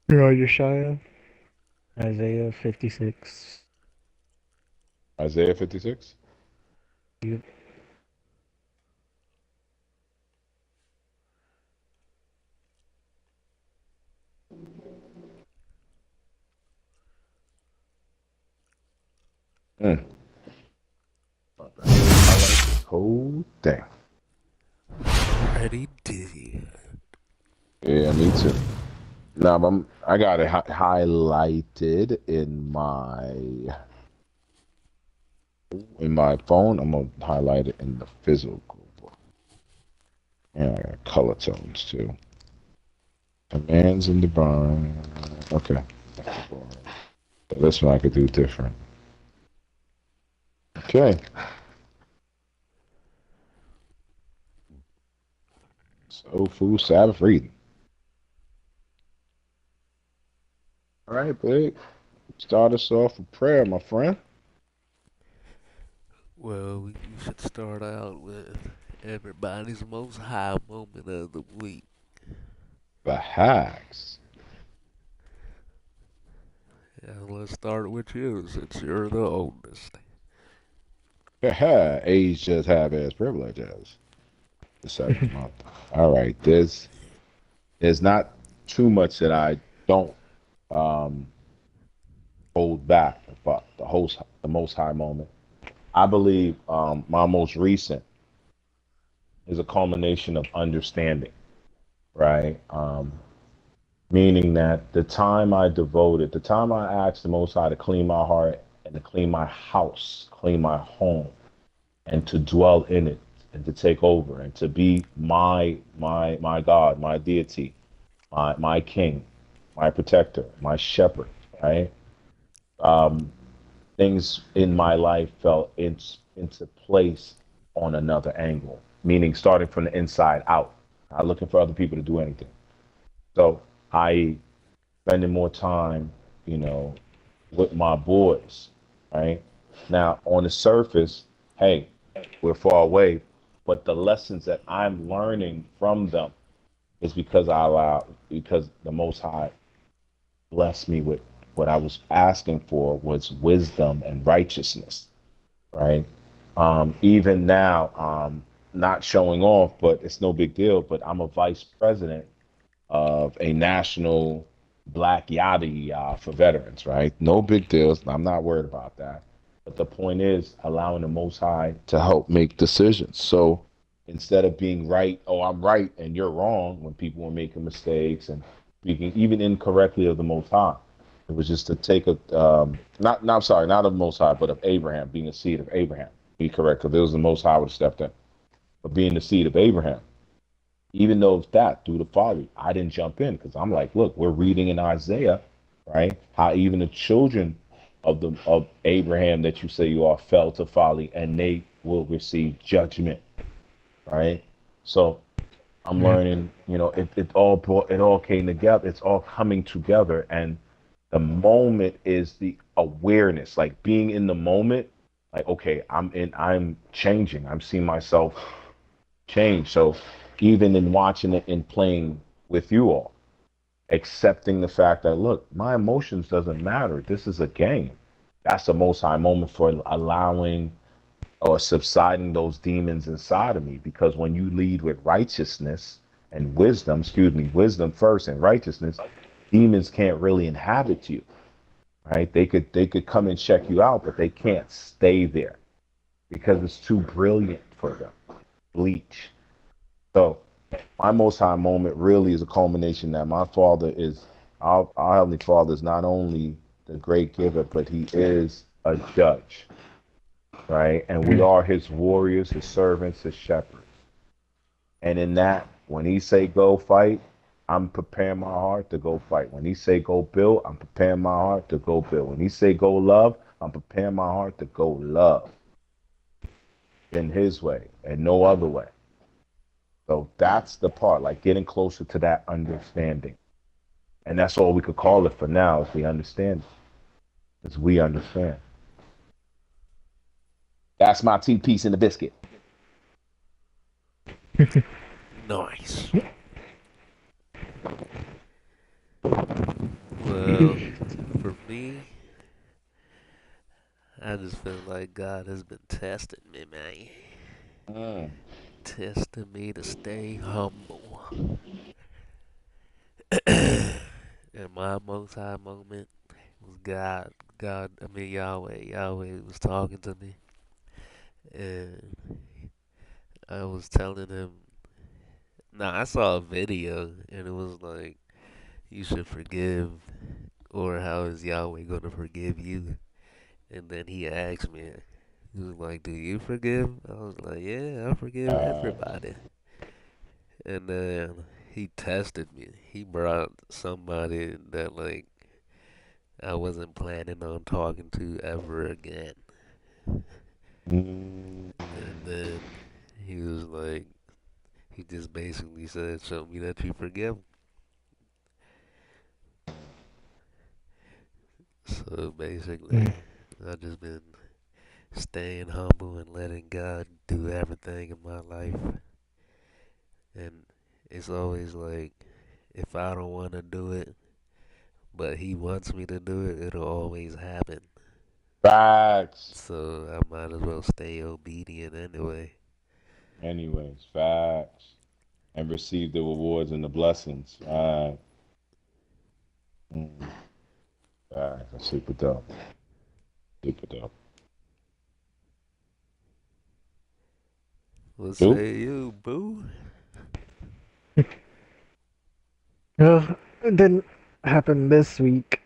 You're Yeshaya, Isaiah 56. Isaiah 56. You- Mm. I like this whole thing. Ready did. Yeah, me too. Now I got it highlighted in my phone. I'm gonna highlight it in the physical book. And I got color tones too. Commands and divine. Okay. So this one I could do different. Okay. So food Sabbath reading. All right, Blake. Start us off with prayer, my friend. Well, you should start out with everybody's most high moment of the week. The hacks. And let's start with you since you're the oldest. Age just have as privileges. The 7th month. All right. There's not too much that I don't um, hold back about the most high moment. I believe my most recent is a culmination of understanding, right? Meaning that the time I asked the Most High to clean my heart and to clean my house, clean my home, and to dwell in it and to take over and to be my God, my deity, my king, my protector, my shepherd, right? Um, things in my life fell into place on another angle, meaning starting from the inside out, not looking for other people to do anything. So I spending more time, you know, with my boys, right? Now, on the surface, hey, we're far away, but the lessons that I'm learning from them is because the Most High blessed me with what I was asking for was wisdom and righteousness, right? Even now, not showing off, but it's no big deal. But I'm a vice president of a national black yada yada for veterans, right? No big deals. I'm not worried about that. But the point is allowing the Most High to help make decisions. So instead of being right, oh, I'm right and you're wrong, when people were making mistakes and speaking even incorrectly of the Most High, it was just to take not I'm sorry, not of the Most High, but of Abraham, being a seed of Abraham. Be correct, because it was the Most High would have stepped in, but being the seed of Abraham, even though it's that through the folly, I didn't jump in because I'm like, look, we're reading in Isaiah, right? How even the children of Abraham that you say you are fell to folly and they will receive judgment, right? So I'm Mm. learning, it all came together. It's all coming together, and the moment is the awareness, like being in the moment. Like, okay, I'm changing. I'm seeing myself change. So even in watching it and playing with you all, accepting the fact that look, my emotions doesn't matter. This is a game. That's the most high moment for allowing or subsiding those demons inside of me. Because when you lead with righteousness and wisdom, excuse me, wisdom first and righteousness, demons can't really inhabit you. Right? They could come and check you out, but they can't stay there because it's too brilliant for them. Bleach. So my most high moment really is a culmination that my father is our heavenly father is not only the great giver, but he is a judge, right? And we Mm. are his warriors, his servants, his shepherds. And in that, when he say go fight, I'm preparing my heart to go fight. When he say go build, I'm preparing my heart to go build. When he say go love, I'm preparing my heart to go love in his way and no other way. So that's the part, like getting closer to that understanding. And that's all we could call it for now is the understanding. Is we understand. That's my tea piece in the biscuit. Nice. Well, for me, I just feel like God has been testing me, man. Mm. Testing me to stay humble. And my most high moment was Yahweh was talking to me, and I was telling him. Now I saw a video, and it was like you should forgive, or how is Yahweh gonna forgive you? And then he asked me, he was like, "Do you forgive?" I was like, "Yeah, I forgive Uh, everybody." And then he tested me. He brought somebody that like I wasn't planning on talking to ever again. mm, And then he was like, he just basically said, "Show me that you forgive." So basically, I've just been staying humble and letting God do everything in my life. And it's always like, if I don't want to do it, but He wants me to do it, it'll always happen. facts. So I might as well stay obedient anyway. Anyways, facts. And receive the rewards and the blessings. Mm, facts. That's super dope. Super dope. What Duke? say you, boo? Well, it didn't happen this week,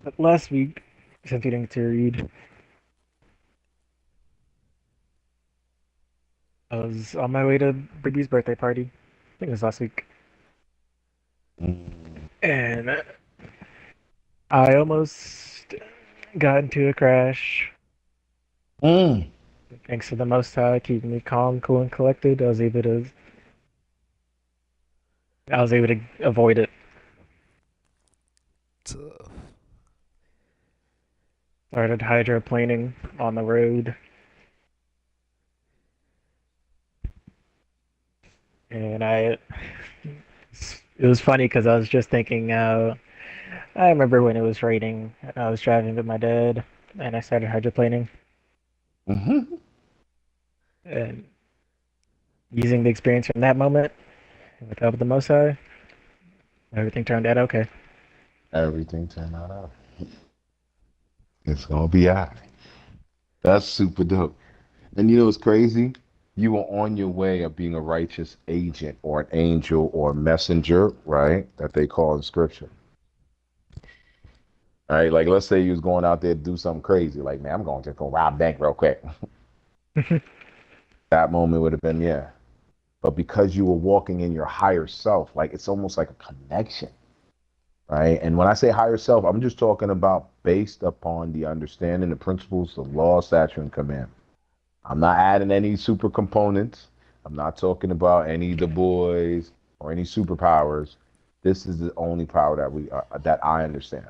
but last week, since you didn't get to read, I was on my way to Brittany's birthday party. I think it was last week. Mm. And I almost got into a crash. Mm. Thanks to the Most High keeping me calm, cool, and collected, I was able to avoid it. Tough. Started hydroplaning on the road, and it was funny because I was just thinking. I remember when it was raining, and I was driving with my dad, and I started hydroplaning, Mm-hmm. and using the experience from that moment with the help of the Most High, everything turned out okay. Everything turned out. It's gonna be all right. That's super dope. And you know what's crazy? You were on your way of being a righteous agent or an angel or a messenger, right? That they call in scripture. All right, like let's say you was going out there to do something crazy, like man, I'm going to just go rob a bank real quick. That moment would have been yeah. But because you were walking in your higher self, like it's almost like a connection, right? And when I say higher self, I'm just talking about based upon the understanding, the principles, the law, statute, and command. I'm not adding any super components. I'm not talking about any of the boys or any superpowers. This is the only power that I understand.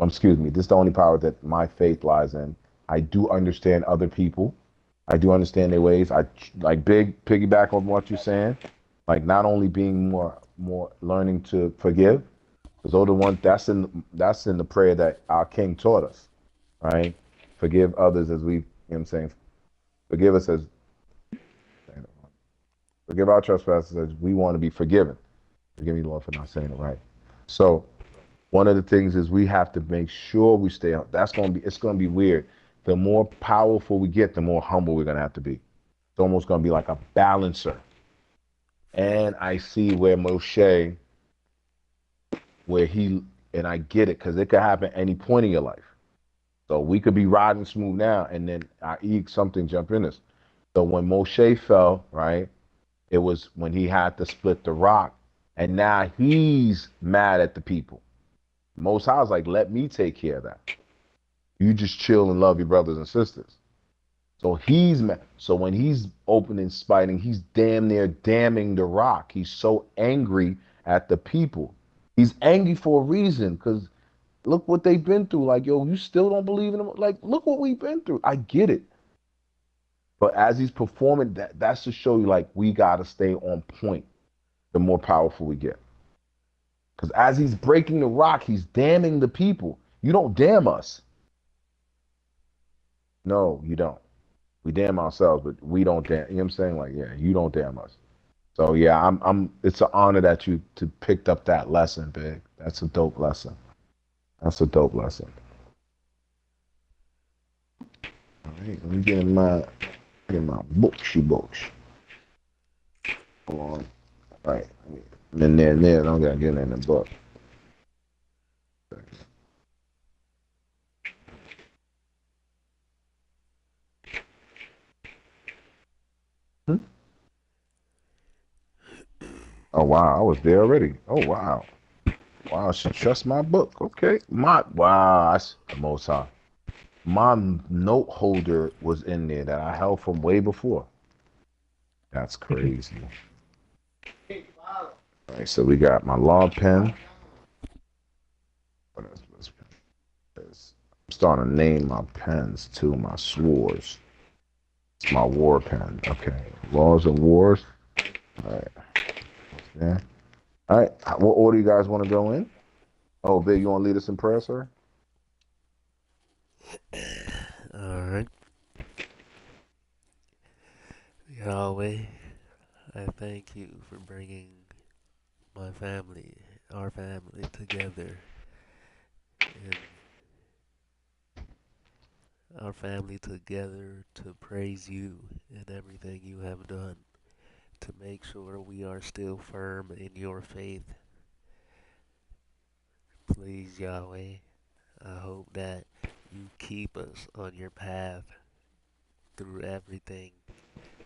Excuse me. This is the only power that my faith lies in. I do understand other people. I do understand their ways. I like big piggyback on what you're saying. Like not only being more learning to forgive, because those are the one that's in the prayer that our King taught us, right? Forgive others as we, you know what I'm saying, forgive us as forgive our trespasses as we want to be forgiven. Forgive me, Lord, for not saying it right. So one of the things is we have to make sure we stay on. That's gonna be it's gonna be weird. The more powerful we get, the more humble we're gonna have to be. It's almost gonna be like a balancer. And I see where Moshe, where he and I get it, because it could happen any point in your life. So we could be riding smooth now, and then something jump in us. So when Moshe fell, right, it was when he had to split the rock, and now he's mad at the people. Most High was like, let me take care of that. You just chill and love your brothers and sisters. So he's mad. So when he's opening spiting, he's damn near damning the rock. He's so angry at the people. He's angry for a reason, because look what they've been through. Like, yo, you still don't believe in him? Like, look what we've been through. I get it. But as he's performing, that's to show you like we gotta stay on point the more powerful we get. Because as he's breaking the rock, he's damning the people. You don't damn us. No, you don't. We damn ourselves, but we don't damn. You know what I'm saying? Like, yeah, you don't damn us. So yeah, I'm. It's an honor that you to picked up that lesson, big. That's a dope lesson. That's a dope lesson. All right, let me get my books. Hold on. All right, and then there. Don't gotta get in the book. Hmm? Oh wow, I was there already. Oh wow, wow. I should trust my book. Okay, my wow. That's the most high. My note holder was in there that I held from way before. That's crazy. All right, so we got my law pen. What else? I'm starting to name my pens too, my swords. It's my war pen. Okay. Laws and wars. All right. Yeah. All right. What order you guys want to go in? Oh, Big, you want to lead us in prayer, sir? All right. Yahweh, I thank you for bringing my family, our family together, and our family together to praise you in everything you have done, to make sure we are still firm in your faith. Please, Yahweh, I hope that you keep us on your path through everything,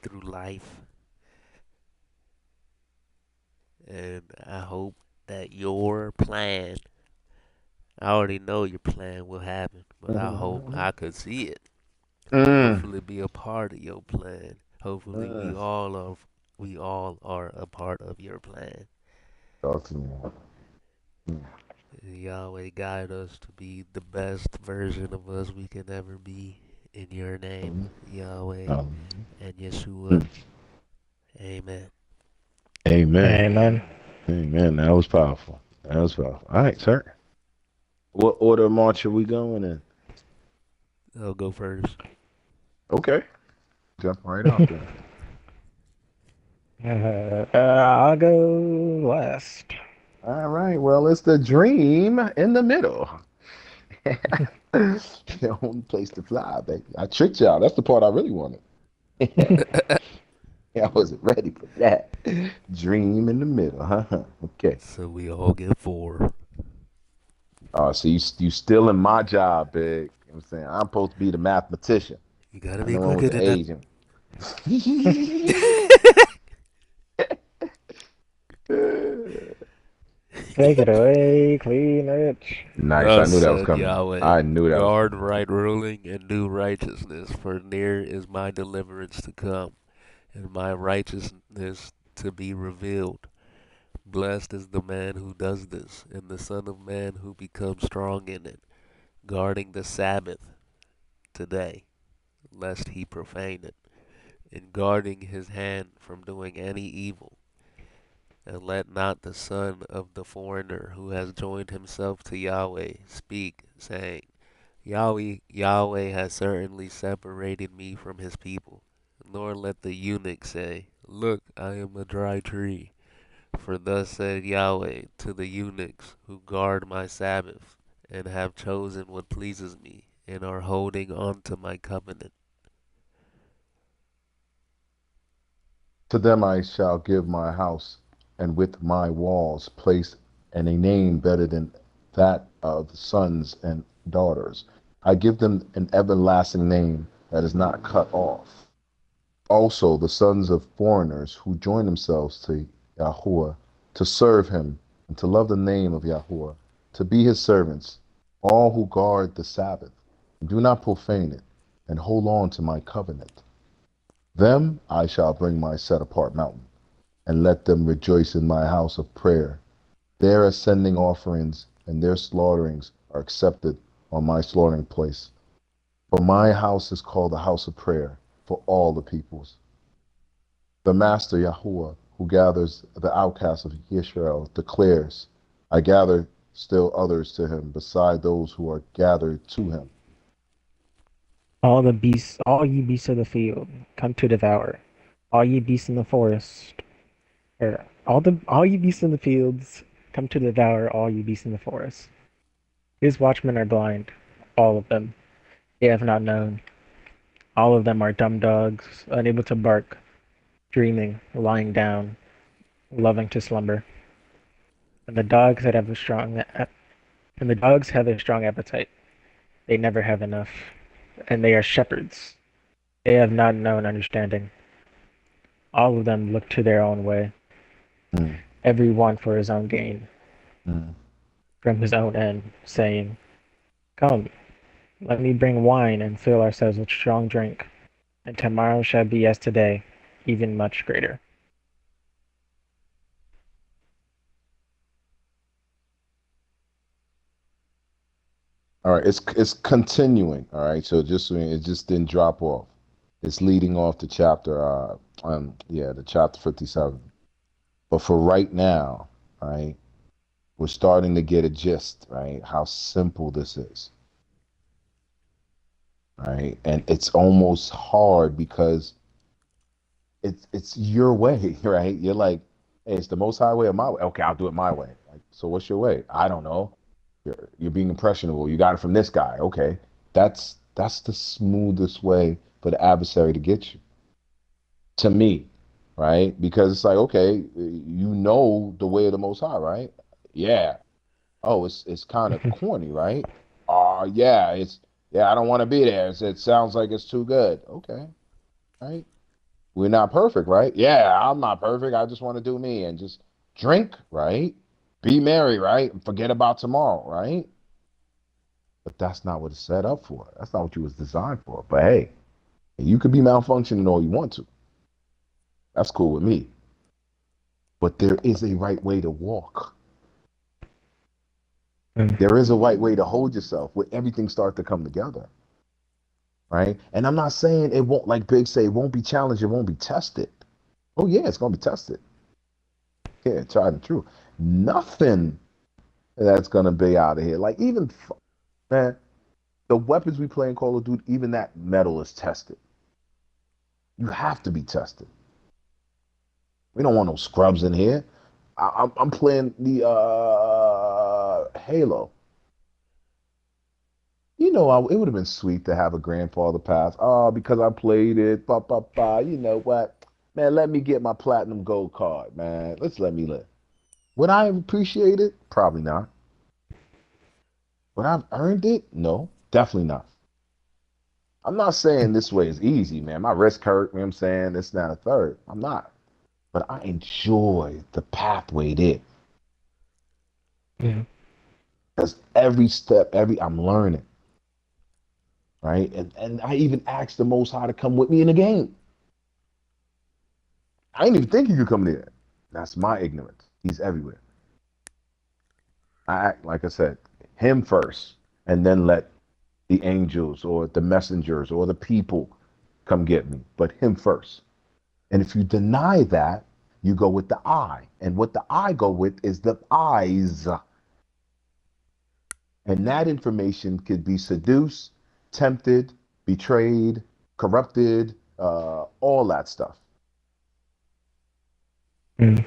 through life, and I hope that your plan, I already know your plan will happen, but I hope Mm-hmm. I could see it. Mm. Hopefully be a part of your plan. Hopefully Mm. we all are a part of your plan. Talk to me. Mm. Yahweh, guide us to be the best version of us we can ever be. In your name, Mm. Yahweh Um, and Yeshua. mm. Amen. Amen. Amen. Amen. That was powerful. That was powerful. All right, sir. What order of march are we going in? I'll go first. Okay. Jump right out there. I'll go last. All right. Well, it's the dream in the middle. The only place to fly, baby. I tricked y'all. That's the part I really wanted. I wasn't ready for that. Dream in the middle, huh? Okay. So we all get four. So you still in my job, big. You know what I'm saying? I'm supposed to be the mathematician. You gotta I'm be the one with quicker the than that. age. Take it away, clean it. Nice. I Thus knew that was said coming. Yahweh, I knew that was guard coming. right ruling and do righteousness, for near is my deliverance to come, and my righteousness to be revealed. Blessed is the man who does this, and the Son of Man who becomes strong in it, guarding the Sabbath today, lest he profane it, and guarding his hand from doing any evil. And let not the son of the foreigner who has joined himself to Yahweh speak, saying, Yahweh has certainly separated me from his people. Nor let the eunuch say, Look, I am a dry tree. For thus said Yahweh to the eunuchs who guard my Sabbath, and have chosen what pleases me, and are holding on to my covenant. To them I shall give my house, and with my walls place and a name better than that of sons and daughters. I give them an everlasting name that is not cut off. Also the sons of foreigners who join themselves to Yahuwah to serve him and to love the name of Yahuwah, to be his servants, all who guard the Sabbath, and do not profane it, and hold on to my covenant. Them I shall bring my set apart mountain, and let them rejoice in my house of prayer. Their ascending offerings and their slaughterings are accepted on my slaughtering place. For my house is called the house of prayer for all the peoples. The Master Yahuwah, who gathers the outcasts of Israel, declares, I gather still others to him, beside those who are gathered to him. All ye beasts of the field, come to devour. All ye beasts in the forest, all ye beasts in the fields, come to devour all ye beasts in the forest. His watchmen are blind, all of them. They have not known. All of them are dumb dogs, unable to bark, dreaming, lying down, loving to slumber. And the dogs that have a strong and the dogs have a strong appetite. They never have enough, and they are shepherds. They have not known understanding. All of them look to their own way, Mm, every one for his own gain, mm. from his own end, saying, "Come, let me bring wine and fill ourselves with strong drink, and tomorrow shall be as today, even much greater." All right, it's continuing. All right, so it just didn't drop off. It's leading off to chapter yeah, the chapter 57. But for right now, right, we're starting to get a gist, right? How simple this is, right? And it's almost hard because it's your way, right? You're like, hey, it's the most high way or my way. Okay, I'll do it my way. Like, so what's your way? I don't know. You're being impressionable. You got it from this guy. Okay. That's the smoothest way for the adversary to get you. To me, right? Because it's like, okay, you know the way of the most high, right? Yeah. Oh, it's kind of corny, right? Yeah, yeah, I don't want to be there. It sounds like it's too good. Okay, right? We're not perfect, right? Yeah, I'm not perfect. I just want to do me and just drink, right? Be merry, right? And forget about tomorrow, right? But that's not what it's set up for. That's not what you was designed for. But hey, you could be malfunctioning all you want to. That's cool with me. But there is a right way to walk. Mm. There is a right way to hold yourself where everything starts to come together, right? And I'm not saying it won't, like Big say, it won't be challenged, it won't be tested. Oh yeah, it's gonna be tested. Yeah, tried and true. Nothing that's gonna be out of here. Like even man, the weapons we play in Call of Duty, even that metal is tested. You have to be tested. We don't want no scrubs in here. I'm playing the Halo. It would have been sweet to have a grandfather pass. Oh, because I played it. Ba, ba, ba. You know what? Man, let me get my platinum gold card, man. Let me live. Would I have appreciated it? Probably not. Would I have earned it? No, definitely not. I'm not saying this way is easy, man. My wrist hurt, you know what I'm saying? This, not a third. I'm not. But I enjoy the pathway there. Yeah. Because every step, I'm learning, right? And I even asked the Most High to come with me in the game. I didn't even think he could come there. That's my ignorance. He's everywhere. I act like I said, him first, and then let the angels or the messengers or the people come get me. But him first. And if you deny that, you go with the I. And what the I go with is the eyes. And that information could be seduced, tempted, betrayed, corrupted, all that stuff. Mm.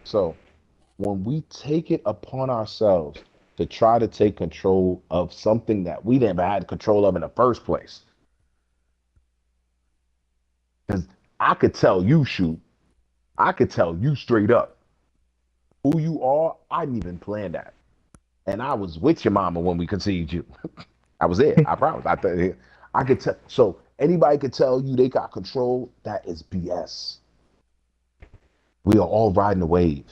So when we take it upon ourselves to try to take control of something that we never had control of in the first place, because I could tell you, shoot, I could tell you straight up who you are. I didn't even plan that. And I was with your mama when we conceived you. I was there. I promise. I could tell. So anybody could tell you they got control. That is BS. We are all riding a wave.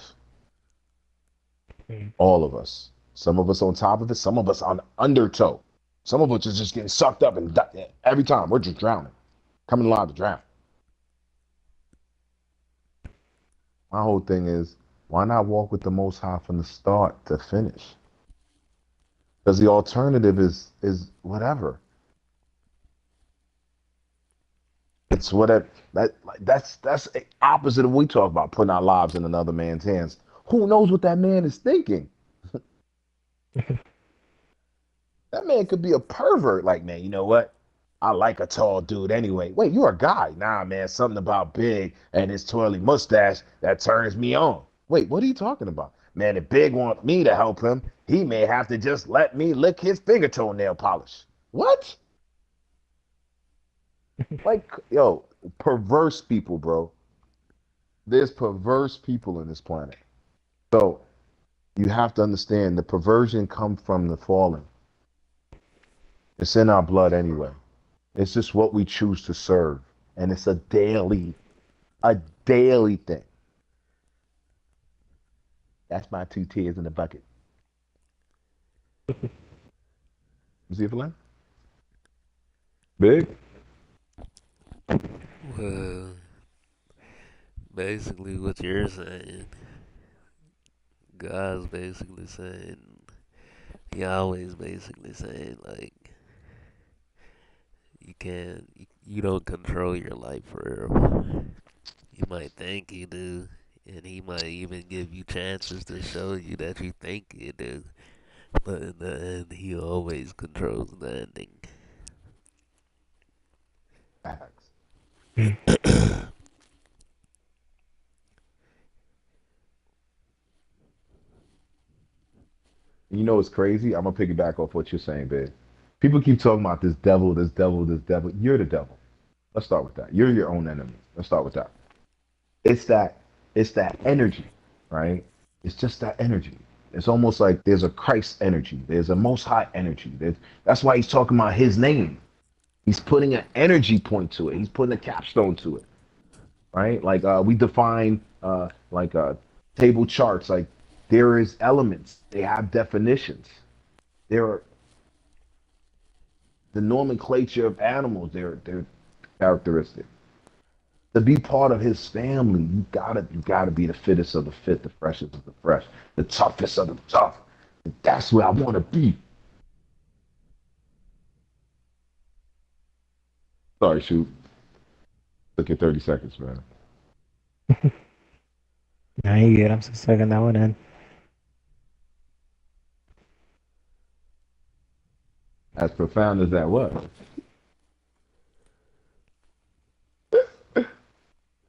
Mm. All of us. Some of us on top of it. Some of us on undertow. Some of us are just getting sucked up and every time we're just drowning, coming alive to drown. My whole thing is, why not walk with the Most High from the start to finish? Because the alternative is whatever. It's whatever that's opposite of what we talk about, putting our lives in another man's hands. Who knows what that man is thinking? That man could be a pervert. Like, man, you know what? I like a tall dude anyway. Wait, you're a guy. Nah, man, something about Big and his twirly mustache that turns me on. Wait, what are you talking about? Man, if Big want me to help him, he may have to just let me lick his finger toenail polish. What? Like, yo, perverse people, bro. There's perverse people in this planet. So you have to understand the perversion comes from the fallen. It's in our blood anyway. It's just what we choose to serve. And it's a daily thing. That's my 2 tears in the bucket. You see it, Philan? Big? Well, basically, what you're saying, God's basically saying, Yahweh's basically saying, like, you don't control your life for real. You might think you do, and He might even give you chances to show you that you think you do. But in the end, He always controls the ending. Facts. You know what's crazy? I'm gonna piggyback off what you're saying, Big. People keep talking about this devil, this devil, this devil. You're the devil. Let's start with that. You're your own enemy. Let's start with that. It's that it's that energy, right? It's just that energy. It's almost like there's a Christ energy. There's a most high energy. That's why he's talking about his name. He's putting an energy point to it. He's putting a capstone to it, right? Like we define like table charts. Like there is elements. They have definitions. There are the nomenclature of animals. They're characteristic. To be part of his family, you gotta be the fittest of the fit, the freshest of the fresh, the toughest of the tough. That's where I want to be. Sorry, shoot. Took you 30 seconds, man. Nah, you good. I'm still sucking that one in. As profound as that was.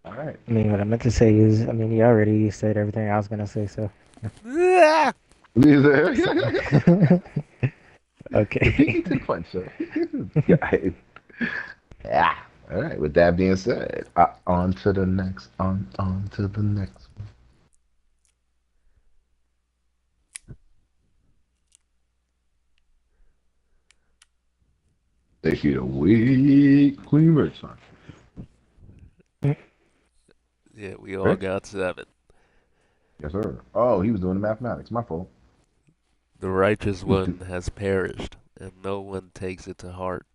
All right. I mean, what I meant to say is, I mean, you already said everything I was gonna say, so. So You beat okay. me to the punch, sir. Yeah. Yeah. All right. With that being said, on to the next. On to the next one. Take you to weekly merch time. Yeah, we all Right? got 7. Yes, sir. Oh, he was doing the mathematics. My fault. The righteous He was do. one has perished, and no one takes it to heart.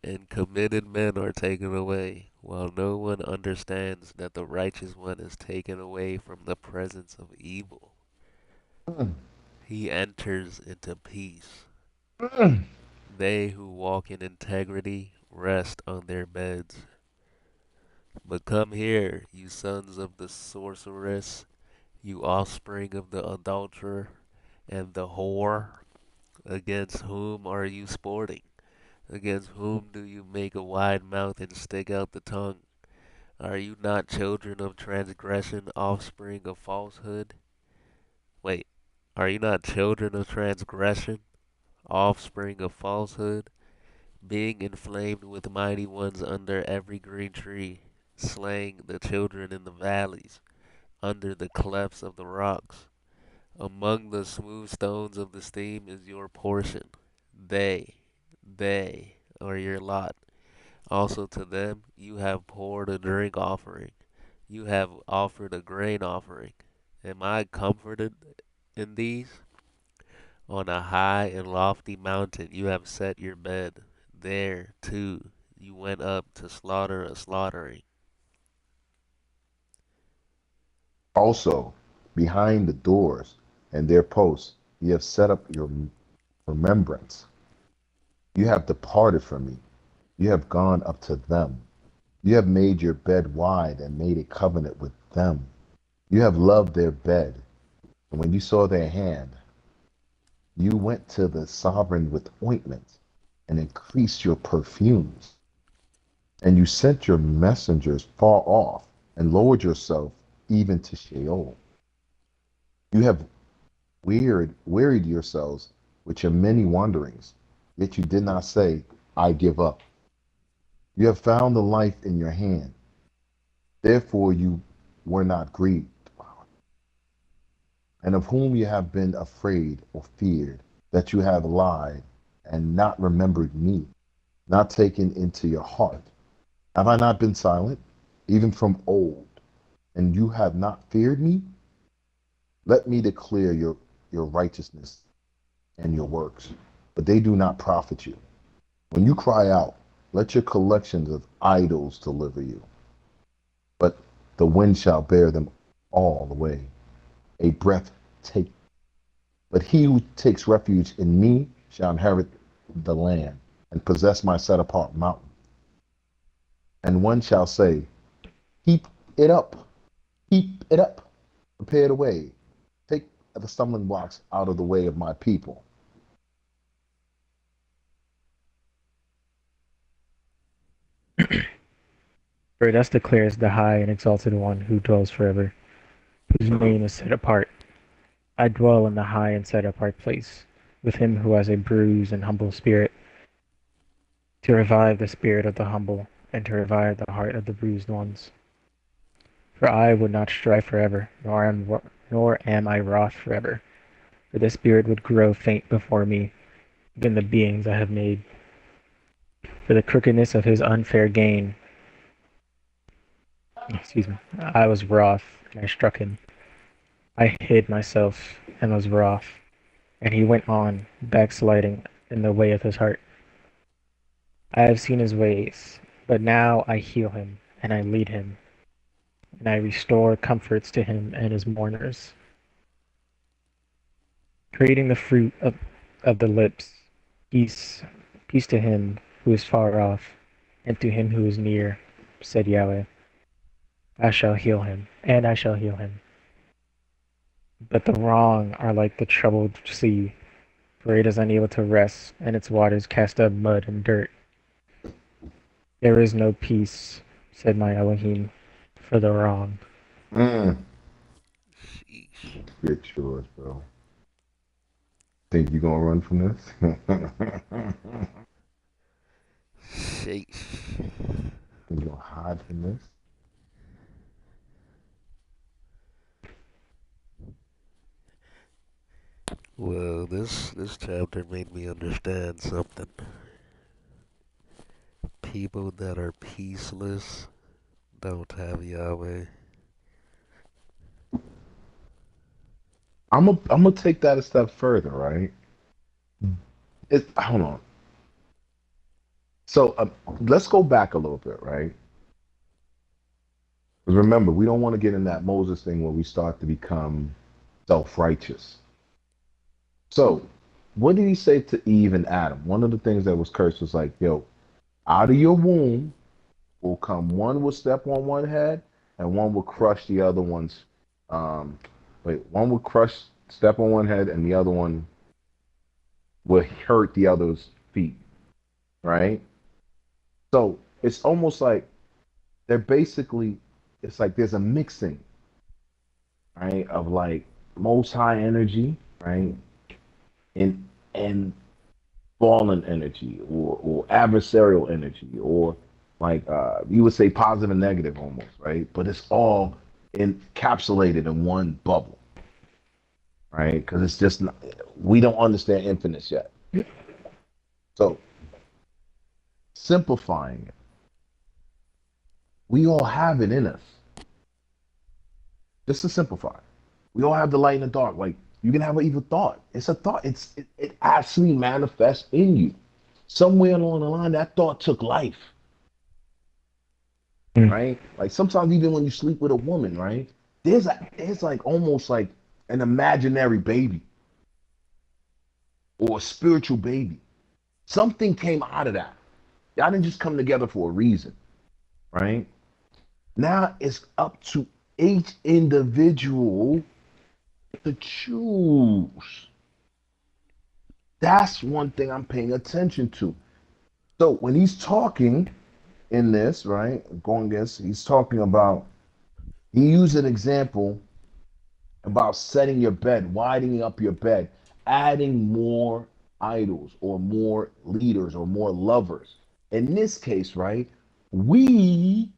And committed men are taken away, while no one understands that the righteous one is taken away from the presence of evil. Mm, He enters into peace. mm. They who walk in integrity rest on their beds. But come here, you sons of the sorceress, you offspring of the adulterer and the whore. Against whom are you sporting? Against whom do you make a wide mouth and stick out the tongue? Are you not children of transgression, offspring of falsehood? Wait, are you not children of transgression, offspring of falsehood? Being inflamed with mighty ones under every green tree, slaying the children in the valleys, under the clefts of the rocks. Among the smooth stones of the stream is your portion. They, they are your lot. Also to them you have poured a drink offering. You have offered a grain offering. Am I comforted in these? On a high and lofty mountain you have set your bed. There, too, you went up to slaughter a slaughtering. Also, behind the doors and their posts, you have set up your remembrance. You have departed from me. You have gone up to them. You have made your bed wide and made a covenant with them. You have loved their bed. And when you saw their hand, you went to the sovereign with ointment and increased your perfumes. And you sent your messengers far off and lowered yourself even to Sheol. You have wearied yourselves with your many wanderings, yet you did not say, I give up. You have found the life in your hand, therefore you were not grieved. And of whom you have been afraid or feared, that you have lied and not remembered me, not taken into your heart. Have I not been silent, even from old, and you have not feared me? Let me declare your righteousness and your works, but they do not profit you. When you cry out, let your collections of idols deliver you, but the wind shall bear them all away. A breath take, but he who takes refuge in me shall inherit the land and possess my set apart mountain. And one shall say, heap it up, heap it up, prepare it away, take the stumbling blocks out of the way of my people. For thus declares the high and exalted one who dwells forever, whose name is set apart. I dwell in the high and set apart place, with him who has a bruised and humble spirit, to revive the spirit of the humble, and to revive the heart of the bruised ones. For I would not strive forever, nor am I wroth forever, for the spirit would grow faint before me, even the beings I have made. For the crookedness of his unfair gain, excuse me, I was wroth, and I struck him. I hid myself, and was wroth, and he went on, backsliding in the way of his heart. I have seen his ways, but now I heal him, and I lead him, and I restore comforts to him and his mourners, creating the fruit of the lips. Peace, peace to him who is far off, and to him who is near, said Yahweh. I shall heal him, and I shall heal him. But the wrong are like the troubled sea, for it is unable to rest, and its waters cast up mud and dirt. There is no peace, said my Elohim, for the wrong. Mm. Sheesh. Get yours, bro. Think you gonna run from this? Sheesh. Think you gonna hide from this? Well, this chapter made me understand something. People that are peaceless don't have Yahweh. I'm gonna take that a step further, right? Hold on. So let's go back a little bit, right? Because remember, we don't want to get in that Moses thing where we start to become self-righteous. So, what did he say to Eve and Adam? One of the things that was cursed was like, yo, out of your womb will come one will step on one head and one will crush the other one's one will crush step on one head and the other one will hurt the other's feet, right? So it's almost like they're basically it's like there's a mixing, right, of like most high energy, right? And fallen energy or adversarial energy or like you would say positive and negative almost, right? But it's all encapsulated in one bubble, right? Because it's just not, we don't understand infinite yet. So simplifying it, we all have it in us. Just to simplify, we all have the light and the dark. Like you can have an evil thought. It's a thought. It actually manifests in you. Somewhere along the line, that thought took life, Mm. right? Like sometimes even when you sleep with a woman, right? There's like almost like an imaginary baby or a spiritual baby. Something came out of that. Y'all didn't just come together for a reason, right? Now it's up to each individual To choose. That's one thing I'm paying attention to. So when he's talking in this, right, going against, he's talking about, he used an example about setting your bed, widening up your bed, adding more idols or more leaders or more lovers. In this case, right, we,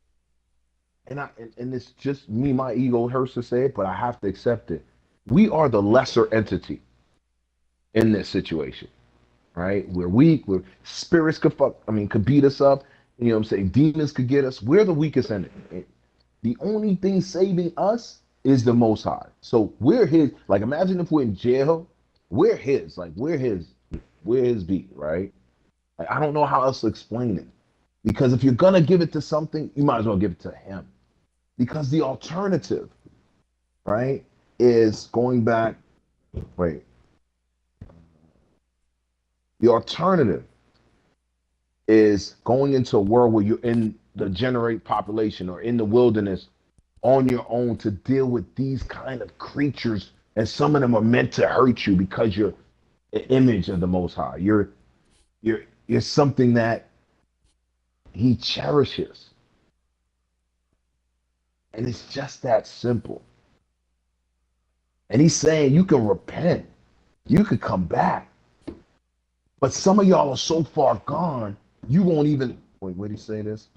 and it's just me, my ego hurts to say it, but I have to accept it. We are the lesser entity in this situation, right? We're weak. We're spirits could fuck. I mean, could beat us up. You know what I'm saying? Demons could get us. We're the weakest entity. The only thing saving us is the Most High. So we're His. Like, imagine if we're in jail, we're His. Like, we're His beat, right? Like, I don't know how else to explain it. Because if you're gonna give it to something, you might as well give it to Him. Because the alternative, right, is going back. Wait, the alternative is going into a world where you're in the generate population or in the wilderness on your own to deal with these kind of creatures, and some of them are meant to hurt you because you're an image of the Most High. You're something that He cherishes, and it's just that simple. And He's saying you can repent, you could come back, but some of y'all are so far gone, you won't even. Wait, where did He say this?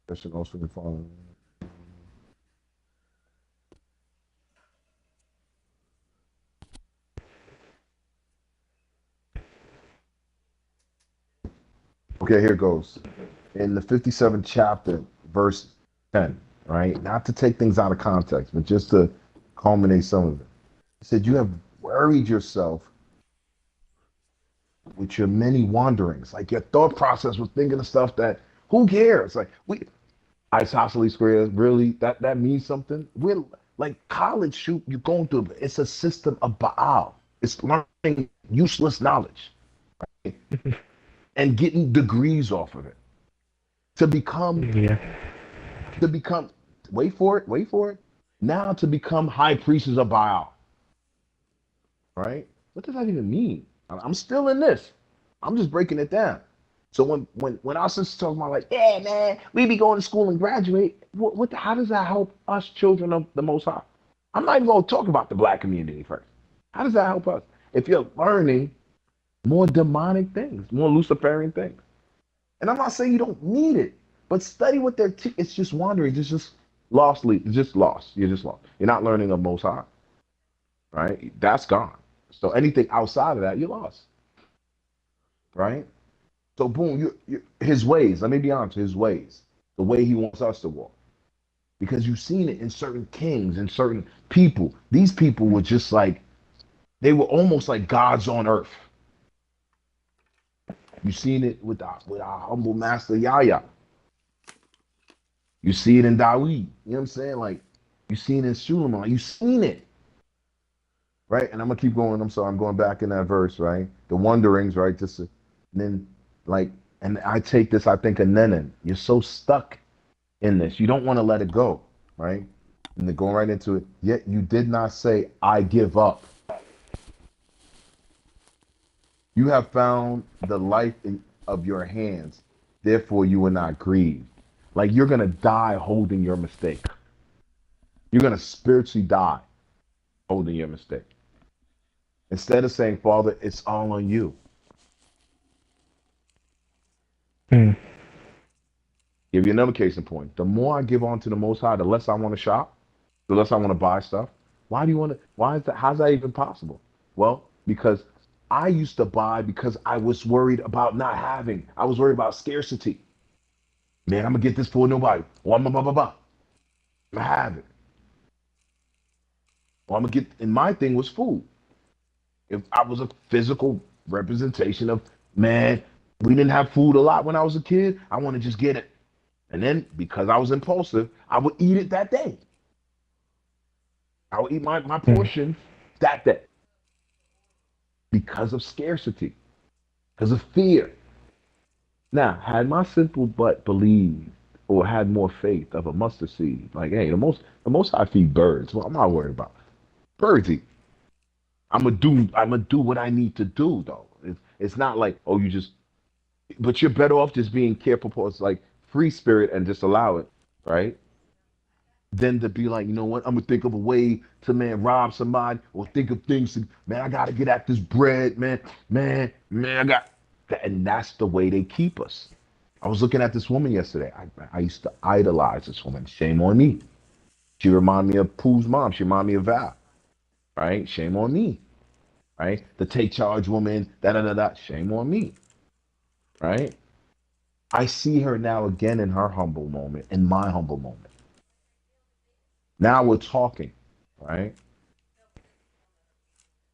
Christian also can follow. Okay, here goes. In the 57th chapter, verse 10, right? Not to take things out of context, but just to culminate some of it. He said, you have worried yourself with your many wanderings. Like your thought process was thinking of stuff that who cares? Like we isosceles squares, really? That means something? We're like college shoot, you're going through it. It's a system of Baal. It's learning useless knowledge and getting degrees off of it to become Yeah. to become wait for it. Now to become high priests of Baal, right? What does that even mean? I'm still in this. I'm just breaking it down. So when our sisters talk about like, yeah, man, we be going to school and graduate. How does that help us children of the Most High? I'm not even going to talk about the black community first. How does that help us? If you're learning more demonic things, more Luciferian things, and I'm not saying you don't need it, but study what they're. It's just wandering. It's just lost. It's just lost. You're just lost. You're not learning of Most High, right? That's gone. So anything outside of that, you're lost, right? So boom, his ways. Let me be honest. His ways, the way he wants us to walk, because you've seen it in certain kings and certain people. These people were just like they were almost like gods on earth. You've seen it with our humble master Yahya. You see it in Dawid. You know what I'm saying? Like you seen it in Suleiman. You seen it, right? And I'm gonna keep going. I'm sorry. I'm going back in that verse, right? The wanderings, right? Just and then like, and I take this. I think of Nenan. You're so stuck in this. You don't want to let it go, right? And then going right into it. Yet you did not say, "I give up." You have found the life of your hands. Therefore, you will not grieve. Like you're gonna die holding your mistake. You're gonna spiritually die holding your mistake. Instead of saying, Father, it's all on you. Mm. Give you another case in point. The more I give on to the Most High, the less I want to shop, the less I want to buy stuff. Why do you want to? Why is that? How's that even possible? Well, because I used to buy because I was worried about not having. I was worried about scarcity. Man, I'm gonna get this for nobody. Or I'm gonna have it. Or I'm gonna get. And my thing was food. If I was a physical representation of man, we didn't have food a lot when I was a kid. I want to just get it. And then because I was impulsive, I would eat it that day. I would eat my Mm. portion that day because of scarcity, because of fear. Now, had my simple butt believed, or had more faith of a mustard seed. Like, hey, the most high feed birds. Well, I'm not worried about birds eat. I'm gonna do what I need to do though. It's not like, oh, you just, but you're better off just being careful towards like free spirit and just allow it, right? Than to be like, you know what, I'm gonna think of a way to, man, rob somebody, or think of things to, man, I gotta get at this bread, man, I got that. And that's the way they keep us. I was looking at this woman yesterday. I used to idolize this woman. Shame on me. She reminded me of Pooh's mom. She reminded me of Val, right? Shame on me, right? The take charge woman, da da da da. Shame on me, right? I see her now again in her humble moment, in my humble moment. Now we're talking, right?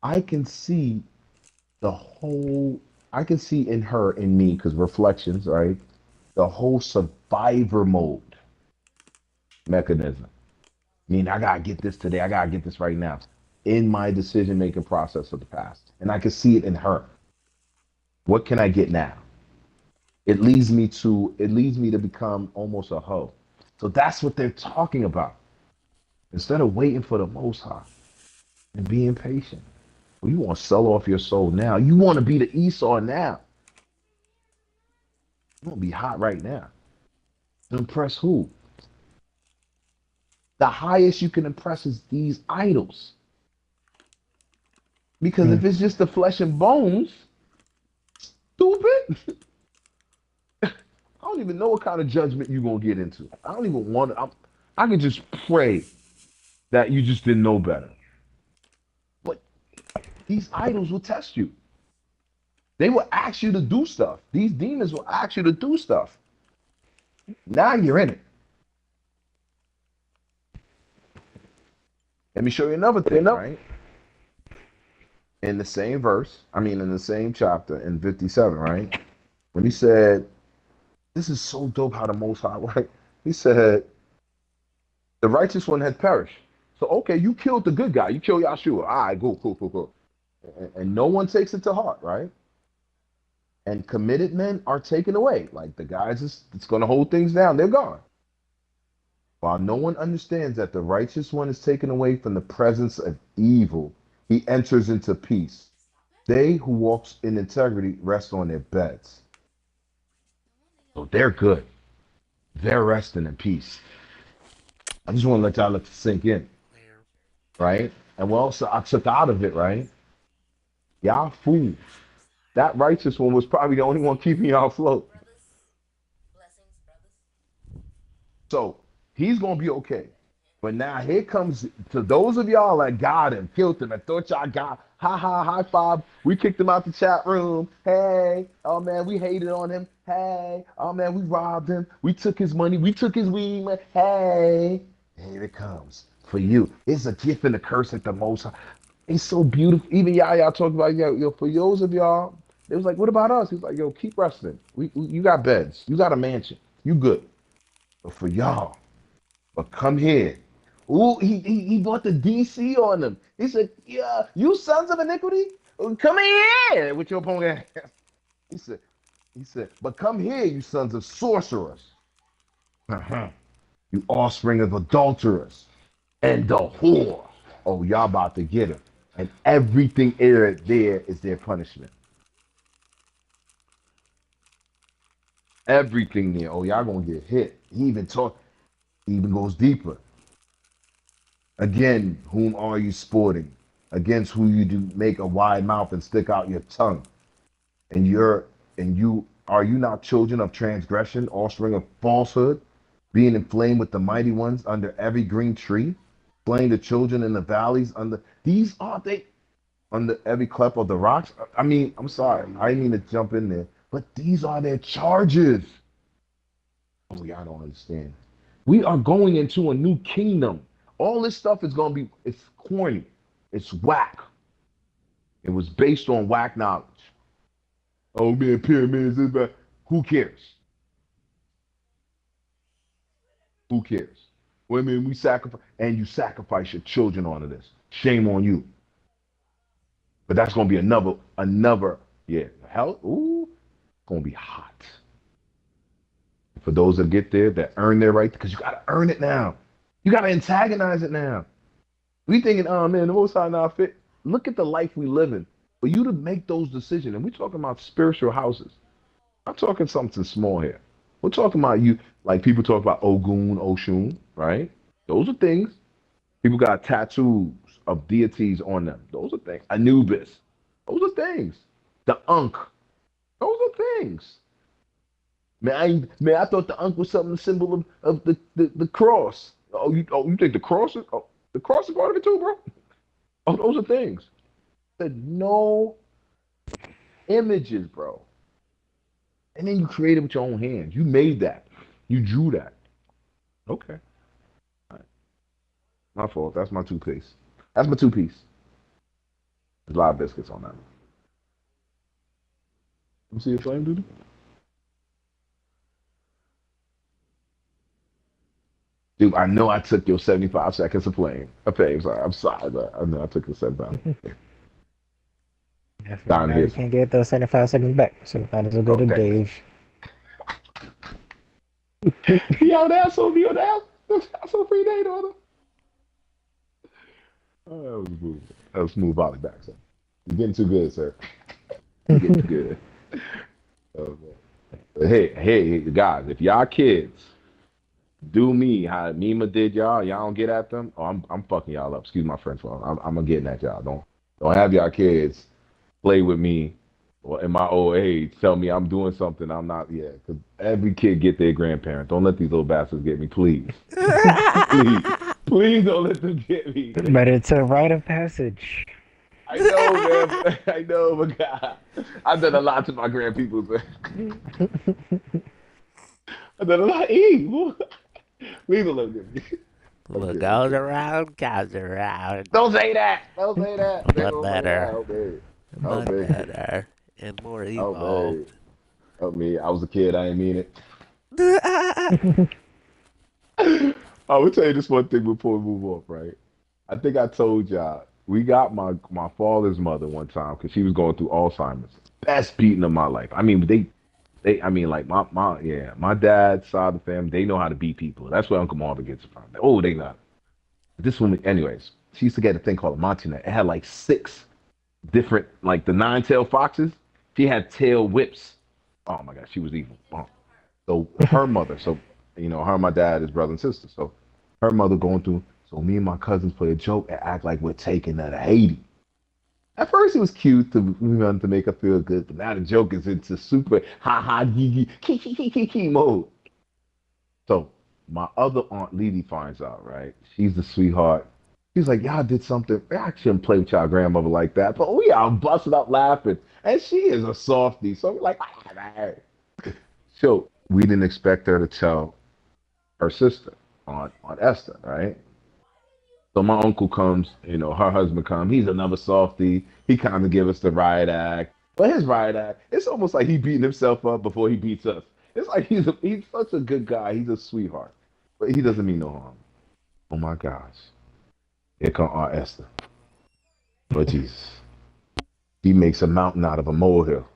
I can see the whole, I can see in her, in me, because reflections, right? The whole survivor mode mechanism. I mean, I gotta get this today. I gotta get this right now in my decision making process of the past. And I can see it in her. What can I get now? It leads me to become almost a hoe. So that's what they're talking about. Instead of waiting for the most high and being patient. Well, you want to sell off your soul now. You want to be the Esau now. You want to be hot right now. To impress who? The highest you can impress is these idols. Because Mm. if it's just the flesh and bones, stupid, I don't even know what kind of judgment you're going to get into. I don't even want to. I could just pray that you just didn't know better. But these idols will test you. They will ask you to do stuff. These demons will ask you to do stuff. Now you're in it. Let me show you another You thing, know? right? In the same verse, I mean, in the same chapter, in 57, right? When he said, this is so dope how the Most High, right? He said, the righteous one had perished. So, okay, you killed the good guy. You killed Yahshua. All right, go, cool, cool, cool. And no one takes it to heart, right? And committed men are taken away. Like the guys it's going to hold things down. They're gone. While no one understands that the righteous one is taken away from the presence of evil, he enters into peace. They who walk in integrity rest on their beds. So they're good. They're resting in peace. I just want to let y'all let this sink in, There. right? And what else I took out of it, right? Y'all fools. That righteous one was probably the only one keeping y'all afloat. So he's gonna be okay. But now here comes to those of y'all that got him, killed him, and thought y'all got ha ha high five. We kicked him out the chat room. Hey, oh man, we hated on him. Hey, oh man, we robbed him. We took his money. We took his weed, man. Hey, here it comes for you. It's a gift and a curse at the most. It's so beautiful. Even y'all talked about, yo, for those of y'all, it was like, what about us? He was like, yo, keep resting. You got beds. You got a mansion. You good. But for y'all, but come here. Ooh, he bought the DC on them. He said, yeah, you sons of iniquity, come here with your punk ass. He said, but come here, you sons of sorcerers. Uh-huh. You offspring of adulterers and the whore. Oh, y'all about to get him. And everything there is their punishment. Everything there. Oh, y'all gonna get hit. He even goes deeper. Again, whom are you sporting? Against who you do make a wide mouth and stick out your tongue. And you are you not children of transgression, offspring of falsehood, being inflamed with the mighty ones under every green tree, slaying the children in the valleys under these are they under every cleft of the rocks? I mean, I'm sorry, I didn't mean to jump in there, but these are their charges. Oh, y'all don't understand. We are going into a new kingdom. All this stuff is gonna be it's corny. It's whack. It was based on whack knowledge. Oh man, pyramids is bad. Who cares? Who cares? Well, I mean, we sacrifice and you sacrifice your children onto this. Shame on you. But that's gonna be another, yeah. Hell, ooh, it's gonna be hot. For those that get there, that earn their right, because you got to earn it now. You got to antagonize it now. We thinking, oh man, the Most High not fit. Look at the life we live in. For you to make those decisions, and we're talking about spiritual houses. I'm talking something small here. We're talking about you, like people talk about Ogun, Oshun, right? Those are things. People got tattoos of deities on them. Those are things. Anubis. Those are things. The Ankh. Those are things. Man, I thought the Ankh was something symbol of the cross. You think the cross is part of it too, bro? Oh, those are things. Said no images, bro. And then you created with your own hands. You made that. You drew that. Okay. All right. My fault. That's my two piece. That's my two piece. There's a lot of biscuits on that. Let me see your flame, dude. Dude, I know I took your 75 seconds of playing. Okay, I'm sorry, but I know I took your 75. Definitely. Down Now here. you can't get those 75 seconds back. So might as well go Oh, to that. Dave. Yo, that's so yo, that's so free day, daughter. Oh, that was smooth. That was smooth volley back, sir. You're getting too good, sir. You're getting too good. Oh, hey, guys, if y'all kids do me how Mima did y'all don't get at them. Oh, I'm fucking y'all up. Excuse my French, for I'm gonna get at y'all. Don't have y'all kids play with me or in my old age tell me I'm doing something I'm not. Yeah, because every kid get their grandparent. Don't let these little bastards get me, please, please, please don't let them get me. But it's a rite of passage. I know, man, but I know, but God, I've done a lot to my grandpeople. I've done a lot. Please don't let them get me. What Okay, goes okay. around comes around. Don't say that. Don't say that. They But don't say that. better, Help me. Help but me. better, and more Help me. evolved. Help me. I was a kid. I didn't mean it. I will tell you this one thing before we move off, right? I think I told y'all we got my father's mother one time because she was going through Alzheimer's. Best beating of my life. I mean, they I mean like my dad's side of the family, they know how to beat people. That's where Uncle Marvin gets it from. Oh, they know. This woman, anyways, she used to get a thing called a Montina. It had like six different, like the nine-tailed foxes. She had tail whips. Oh my gosh, she was evil. Oh. So her mother, her and my dad is brother and sister. So her mother going through. So me and my cousins play a joke and act like we're taking her to Haiti. At first, it was cute to make her feel good, but now the joke is into super ha ha gee kiki mode. So my other aunt Lily finds out, right? She's the sweetheart. She's like, y'all did something. I shouldn't play with y'all grandmother like that. But we are busting up laughing. And she is a softie. So we're like, so we didn't expect her to tell her sister on Esther, right? So my uncle comes, her husband comes. He's another softie. He kind of give us the riot act. But his riot act, it's almost like he beating himself up before he beats us. It's like he's such a good guy. He's a sweetheart. But he doesn't mean no harm. Oh my gosh. Here come our Esther. But Jesus. He makes a mountain out of a molehill.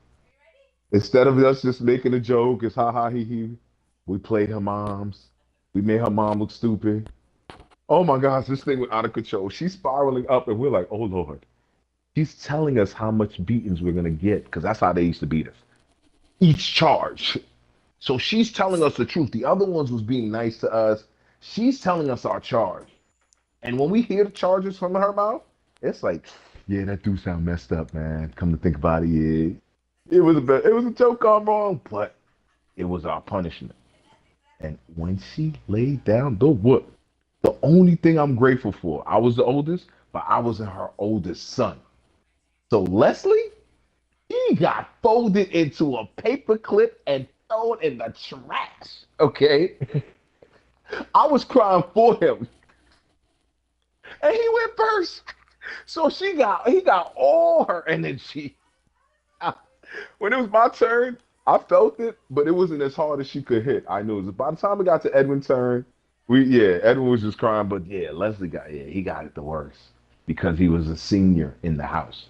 Instead of us just making a joke, it's ha ha he he. We played her moms. We made her mom look stupid. Oh my gosh, this thing went out of control. She's spiraling up, and we're like, oh Lord. She's telling us how much beatings we're gonna get, because that's how they used to beat us. Each charge. So she's telling us the truth. The other ones was being nice to us. She's telling us our charge. And when we hear the charges from her mouth, it's like, yeah, that do sound messed up, man. Come to think about it, yeah. It was a joke gone wrong, but it was our punishment. And when she laid down the whoop, the only thing I'm grateful for, I was the oldest, but I was her oldest son. So Leslie, he got folded into a paper clip and thrown in the trash. Okay. I was crying for him. And he went first. So he got all her energy. When it was my turn, I felt it, but it wasn't as hard as she could hit. I knew it was by the time it got to Edwin's turn, Edwin was just crying, but yeah, he got it the worst because he was a senior in the house.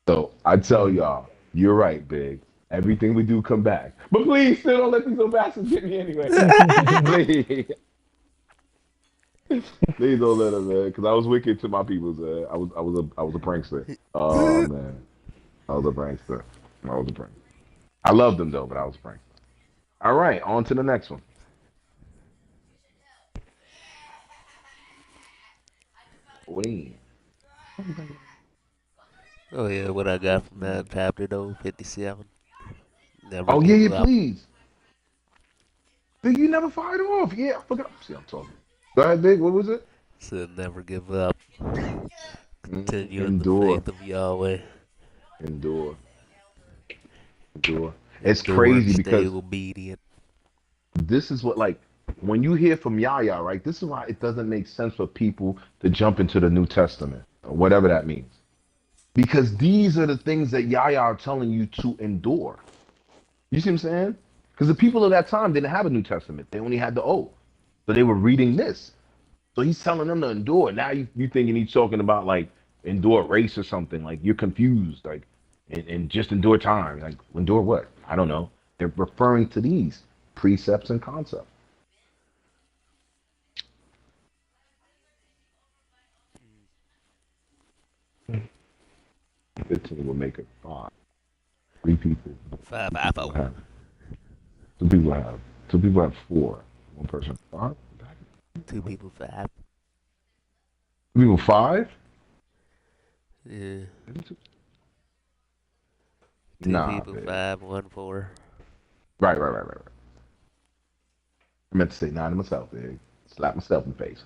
So I tell Mm. y'all, you're right, Big. Everything we do come back. But please, still don't let these little bastards get me anyway. Please, please don't let them, man. Because I was wicked to my peoples. I was a prankster. Oh man, I was a prankster. I was a prankster. I loved them though, but I was a prankster. All right, on to the next one. Queen. Oh yeah, what I got from that chapter though, 57. Never Oh yeah, give yeah, up. please. Big, you never fired off. Yeah, I forgot. See, I'm talking. Go ahead, Big. What was it? Said never give up. Continue in the Endure, faith of Yahweh. endure, endure. It's Endure and crazy stay because obedient. this is what, like, when you hear from Yahya, right? This is why it doesn't make sense for people to jump into the New Testament or whatever that means, because these are the things that Yahya are telling you to endure. You see what I'm saying? Because the people of that time didn't have a New Testament; they only had the Old, so they were reading this. So he's telling them to endure. Now you thinking he's talking about like endure race or something. Like you're confused. Like and just endure time. Like endure what? I don't know. They're referring to these precepts and concepts. 15 will make it five. Three people. Five, Two five, people oh. have. Two people have. Two people have four. One person five. Two people five. Two people five. Yeah. Two Nah, people big. five, one four. Right. I meant to say nine to myself, big. Slap myself in the face.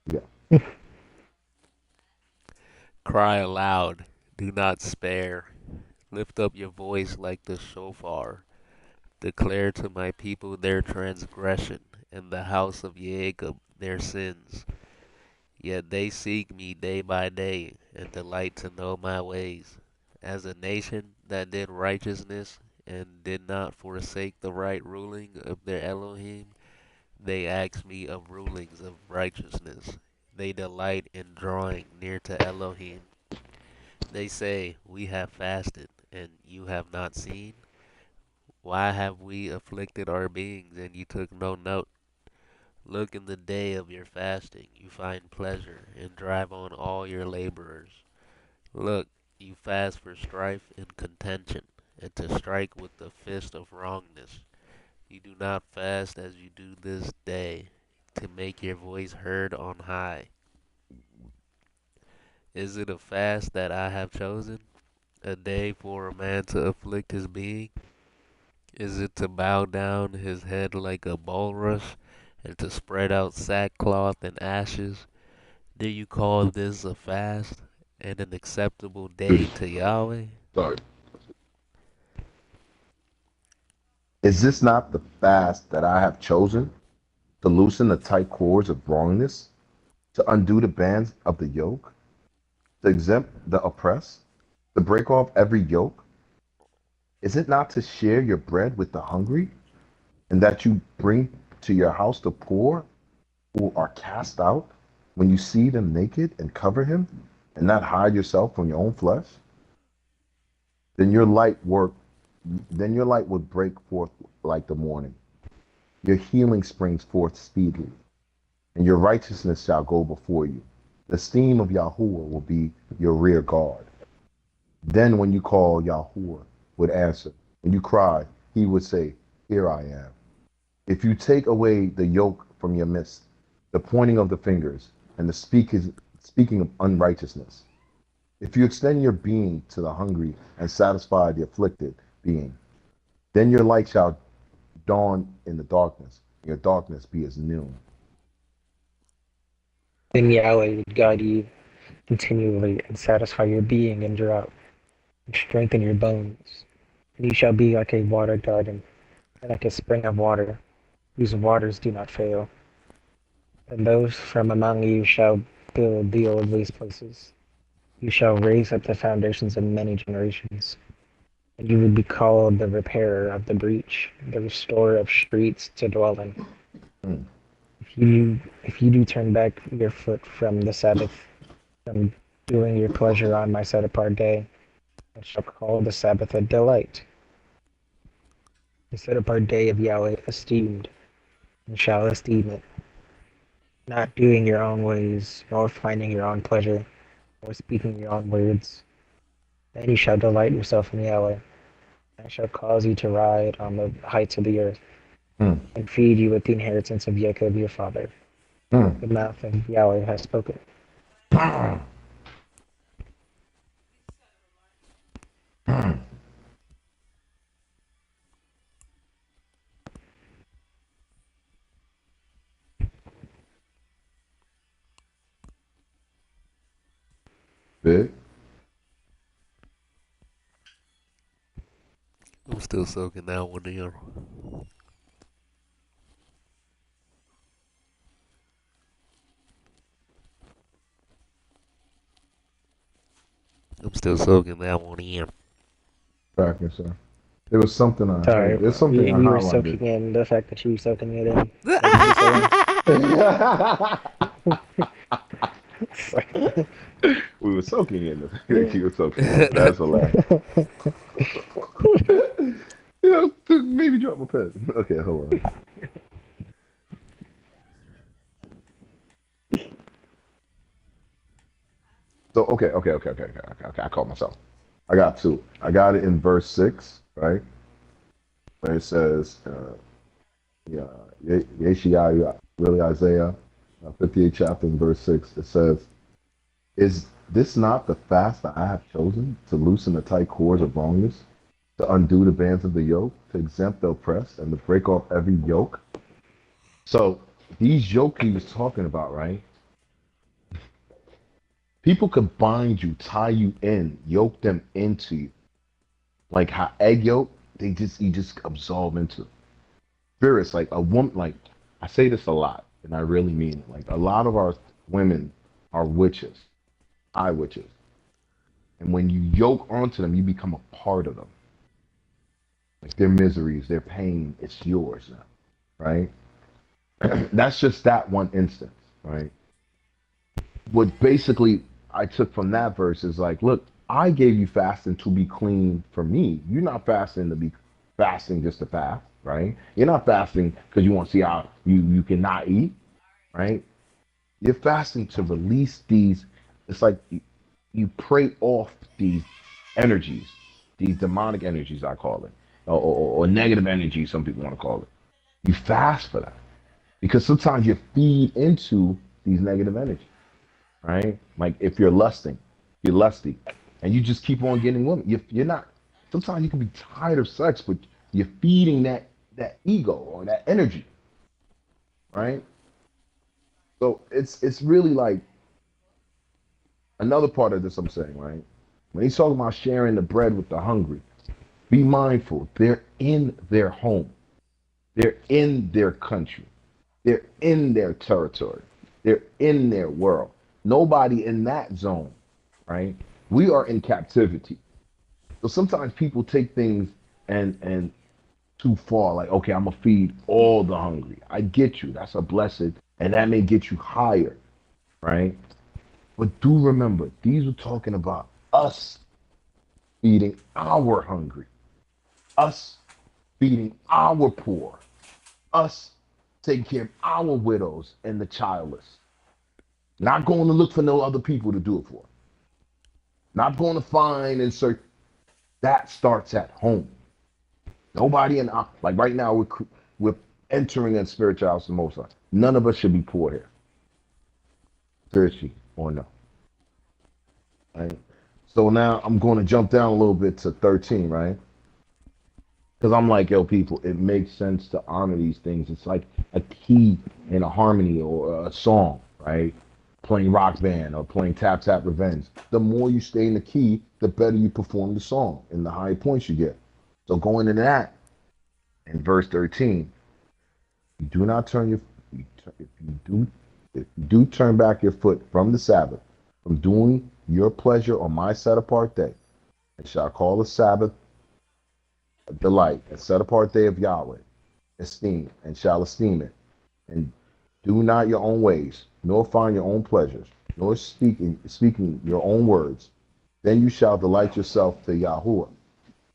Yeah. Cry aloud. Do not spare. Lift up your voice like the shofar. Declare to my people their transgression, and the house of Jacob their sins. Yet they seek me day by day, and delight to know my ways. As a nation that did righteousness, and did not forsake the right ruling of their Elohim, they ask me of rulings of righteousness. They delight in drawing near to Elohim. They say, we have fasted, and you have not seen? Why have we afflicted our beings, and you took no note? Look in the day of your fasting, you find pleasure, and drive on all your laborers. Look, you fast for strife and contention, and to strike with the fist of wrongness. You do not fast as you do this day, to make your voice heard on high. Is it a fast that I have chosen? A day for a man to afflict his being? Is it to bow down his head like a bulrush, and to spread out sackcloth and ashes? Do you call this a fast, and an acceptable day to Yahweh? Sorry. Is this not the fast that I have chosen to loosen the tight cords of wrongness, to undo the bands of the yoke, to exempt the oppressed, to break off every yoke? Is it not to share your bread with the hungry, and that you bring to your house the poor who are cast out when you see them naked and cover him, and not hide yourself from your own flesh? Then your light work then your light would break forth like the morning. Your healing springs forth speedily, and your righteousness shall go before you. The steam of Yahuwah will be your rear guard. Then when you call, Yahuwah would answer. When you cry, he would say, here I am. If you take away the yoke from your midst, the pointing of the fingers, and the speaking of unrighteousness, if you extend your being to the hungry and satisfy the afflicted being, then your light shall dawn in the darkness, and your darkness be as noon. Then Yahweh would guide you continually and satisfy your being in drought and strengthen your bones. And you shall be like a water garden and like a spring of water whose waters do not fail. And those from among you shall build the old waste places. You shall raise up the foundations of many generations. And you will be called the repairer of the breach, the restorer of streets to dwell in. Mm. If you do turn back your foot from the Sabbath, from doing your pleasure on my set apart day, I shall call the Sabbath a delight, and set apart day of Yahweh esteemed, and shall esteem it, not doing your own ways, nor finding your own pleasure, nor speaking your own words. Then you shall delight yourself in Yahweh, and shall cause you to ride on the heights of the earth, Mm, and feed you with the inheritance of Jacob your father. mm, The mouth of Yahweh has spoken. mm, mm. Big. I'm still soaking that one in. I'm still soaking that one in. Tracking, sir. There was something I Sorry, heard. There's something I you were highlighted. soaking in the fact that you were soaking it in. Making me so long. We were soaking in the you were soaking in. That's hilarious. Maybe drop my pen. Okay, hold on. So okay. I caught myself. I got two. I got it in verse 6, right? Where it says, yeah, Yeshayahu, really Isaiah 58 chapter in verse 6. It says, "Is this not the fast that I have chosen to loosen the tight cords of wrongness, to undo the bands of the yoke, to exempt the oppressed, and to break off every yoke?" So these yoke he was talking about, right? People could bind you, tie you in, yoke them into you. Like how egg yolk, they just you just absolve into. Spirits, like a woman, like I say this a lot, and I really mean it. Like a lot of our women are witches, eye witches. And when you yoke onto them, you become a part of them. Like their miseries, their pain, it's yours now, right? That's just that one instance, right? What basically I took from that verse is like, look, I gave you fasting to be clean for me. You're not fasting to be fasting just to fast, right? You're not fasting because you want to see how you cannot eat, right? You're fasting to release these. It's like you pray off these energies, these demonic energies, I call it, or negative energy, some people want to call it. You fast for that because sometimes you feed into these negative energies, right? Like if you're lusting, you're lusty, and you just keep on getting women. You're not. Sometimes you can be tired of sex, but you're feeding that ego or that energy, right? So it's really like another part of this. I'm saying, right? When he's talking about sharing the bread with the hungry, be mindful. They're in their home. They're in their country. They're in their territory. They're in their world. Nobody in that zone, right? We are in captivity. So sometimes people take things and too far. Like, okay, I'm gonna feed all the hungry. I get you. That's a blessing, and that may get you higher, right? But do remember, these were talking about us feeding our hungry, us feeding our poor, us taking care of our widows and the childless. Not going to look for no other people to do it for. Not going to find and search. That starts at home. Nobody in like right now we're entering a spiritual house of Most High. None of us should be poor here, spiritually or no. Right. So now I'm going to jump down a little bit to 13, right? Because I'm like, yo, people, it makes sense to honor these things. It's like a key in a harmony or a song, right? Playing rock band or playing tap tap revenge. The more you stay in the key, the better you perform the song and the higher points you get. So going into that, in verse 13, you do not turn your if you do if you do turn back your foot from the Sabbath, from doing your pleasure on my set apart day, and shall call the Sabbath a delight, and set apart day of Yahweh, esteem, and shall esteem it, and do not your own ways, nor find your own pleasures, nor speaking your own words, then you shall delight yourself to Yahuwah.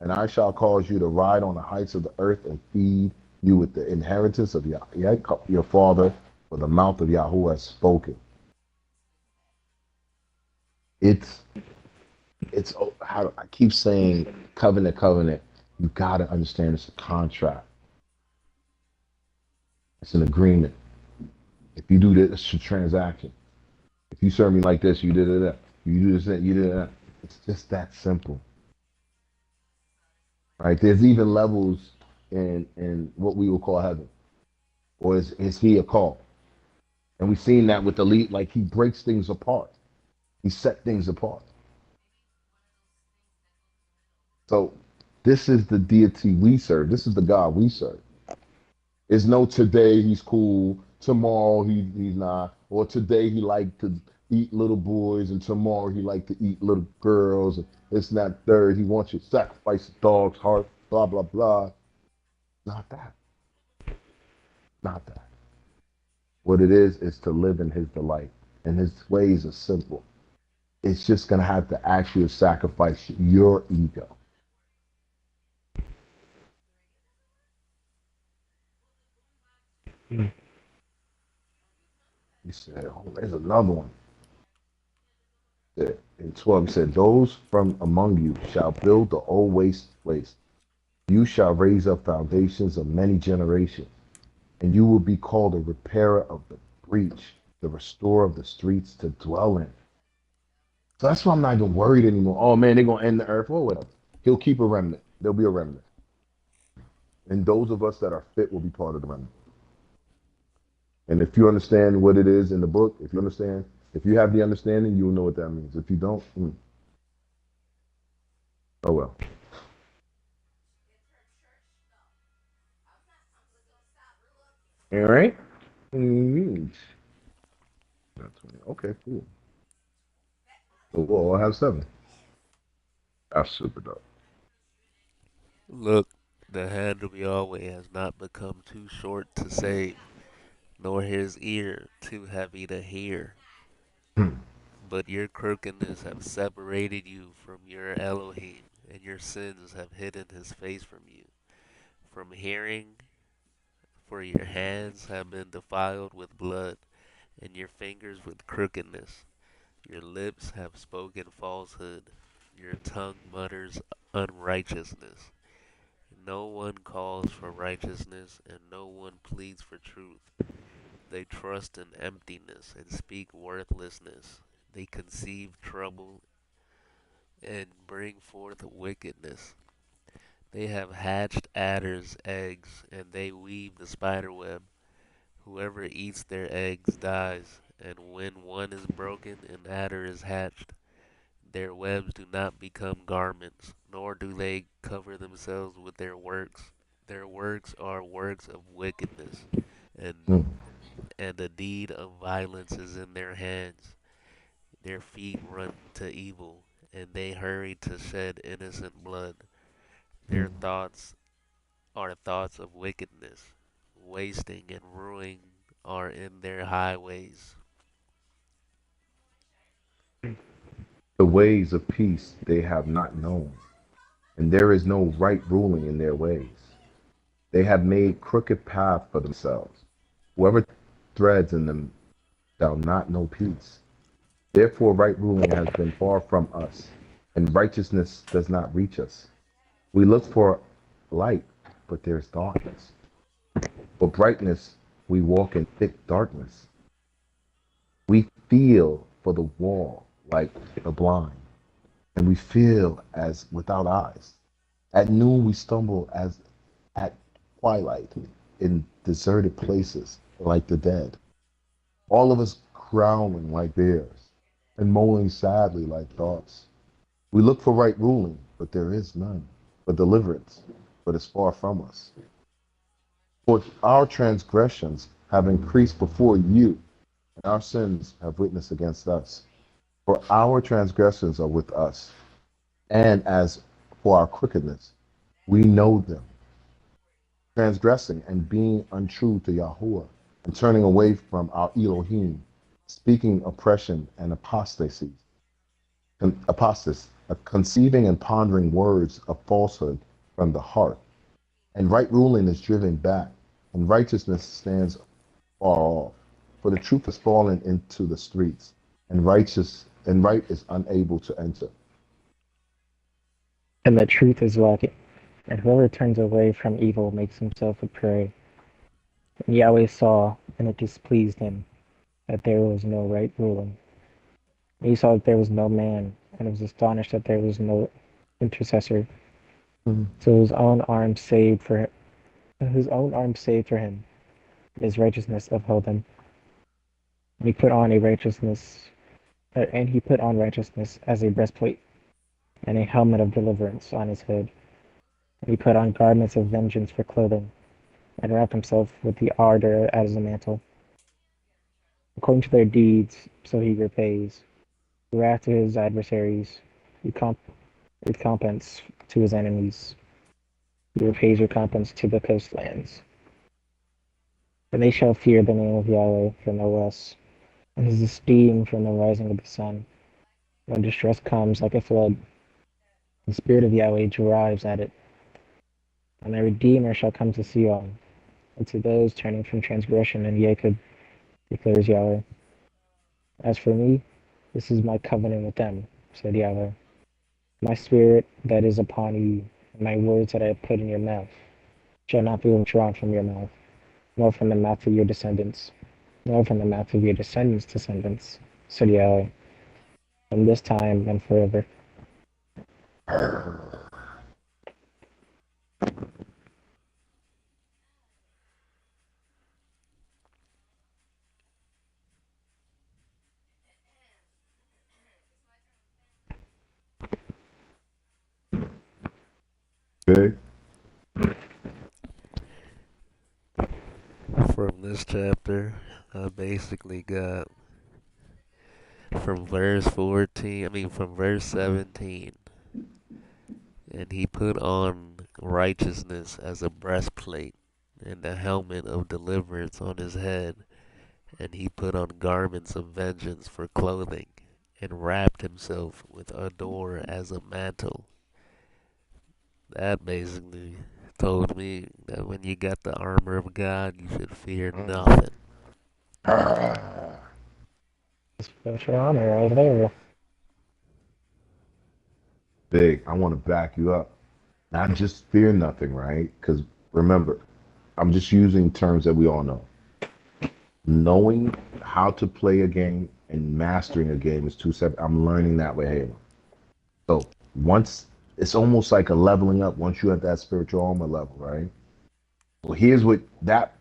And I shall cause you to ride on the heights of the earth and feed you with the inheritance of your father, for the mouth of Yahweh has spoken. It's it's how I keep saying covenant, covenant. You gotta understand it's a contract. It's an agreement. If you do this, it's a transaction. If you serve me like this, you did it. You do this, you did it. It's just that simple, right? There's even levels in what we will call heaven, or is he a call? And we've seen that with the lead, like he breaks things apart. He set things apart. So this is the deity we serve. This is the God we serve. It's no today he's cool, tomorrow he's not, or today he like to eat little boys, and tomorrow he like to eat little girls. And it's not third. He wants you to sacrifice a dog's heart. Blah blah blah. Not that. Not that. What it is to live in his delight, and his ways are simple. It's just gonna have to ask you to sacrifice your ego. Mm. He said, "Oh, there's another one." In 12, he said, "Those from among you shall build the old waste place. You shall raise up foundations of many generations, and you will be called a repairer of the breach, the restorer of the streets to dwell in." So that's why I'm not even worried anymore. Oh man, they're gonna end the earth. Well, whatever. He'll keep a remnant. There'll be a remnant, and those of us that are fit will be part of the remnant. And if you understand what it is in the book, if you understand, if you have the understanding, you'll know what that means. If you don't, oh well. All right. Mm, okay, cool. So we'll all have seven. That's super dope. Look, the hand of Yahweh has not become too short to save, nor his ear too heavy to hear. But your crookedness have separated you from your Elohim, and your sins have hidden his face from you. From hearing, for your hands have been defiled with blood, and your fingers with crookedness. Your lips have spoken falsehood, your tongue mutters unrighteousness. No one calls for righteousness, and no one pleads for truth. They trust in emptiness and speak worthlessness. They conceive trouble and bring forth wickedness. They have hatched adders' eggs, and they weave the spider web. Whoever eats their eggs dies, and when one is broken, an adder is hatched. Their webs do not become garments, nor do they cover themselves with their works. Their works are works of wickedness, and Mm, and the deed of violence is in their hands. Their feet run to evil, and they hurry to shed innocent blood. Their mm. thoughts are thoughts of wickedness. Wasting and ruin are in their highways. The ways of peace they have not known, and there is no right ruling in their ways. They have made crooked path for themselves. Whoever threads in them shall not know peace. Therefore, right ruling has been far from us, and righteousness does not reach us. We look for light, but there's darkness. For brightness, we walk in thick darkness. We feel for the wall like the blind, and we feel as without eyes. At noon, we stumble as at twilight in deserted places like the dead. All of us growling like bears and moaning sadly like thoughts. We look for right ruling, but there is none, for deliverance, but it's far from us. For our transgressions have increased before you, and our sins have witnessed against us. For our transgressions are with us, and as for our crookedness, we know them, transgressing and being untrue to Yahuwah, and turning away from our Elohim, speaking oppression and apostasy, conceiving and pondering words of falsehood from the heart. And right ruling is driven back, and righteousness stands far off. For the truth has fallen into the streets, and right is unable to enter. And the truth is lacking. And whoever turns away from evil makes himself a prey. And Yahweh saw, and it displeased him, that there was no right ruling. And he saw that there was no man, and was astonished that there was no intercessor. Mhm. So his own arm saved for him. His righteousness upheld him. And he put on a righteousness, and he put on righteousness as a breastplate, and a helmet of deliverance on his head. And he put on garments of vengeance for clothing, and wrapped himself with the ardor as a mantle. According to their deeds, so he repays. Wrath to his adversaries, recompense to his enemies. He repays recompense to the coastlands. And they shall fear the name of Yahweh for no less, and his esteem from the rising of the sun. When distress comes like a flood, the spirit of Yahweh drives at it, and the Redeemer shall come to Sion, and to those turning from transgression in Jacob, declares Yahweh. As for me, this is my covenant with them, said Yahweh. My spirit that is upon you, and my words that I have put in your mouth, shall not be withdrawn from your mouth, nor from the mouth of your descendants, nor from the mouth of your descendants' descendants, said Yahweh, from this time and forever. Okay. From this chapter, I basically got from verse 14, I mean from verse 17, and he put on righteousness as a breastplate and the helmet of deliverance on his head, and he put on garments of vengeance for clothing, and wrapped himself with ardor as a mantle. That basically told me that when you got the armor of God, you should fear Mm. nothing. Special honor right there. Big, I want to back you up. Not just fear nothing, right? Because remember, I'm just using terms that we all know. Knowing how to play a game and mastering a game is two separate. I'm learning that with Halo. So once it's almost like a leveling up. Once you have that spiritual armor level, right? Well, here's what that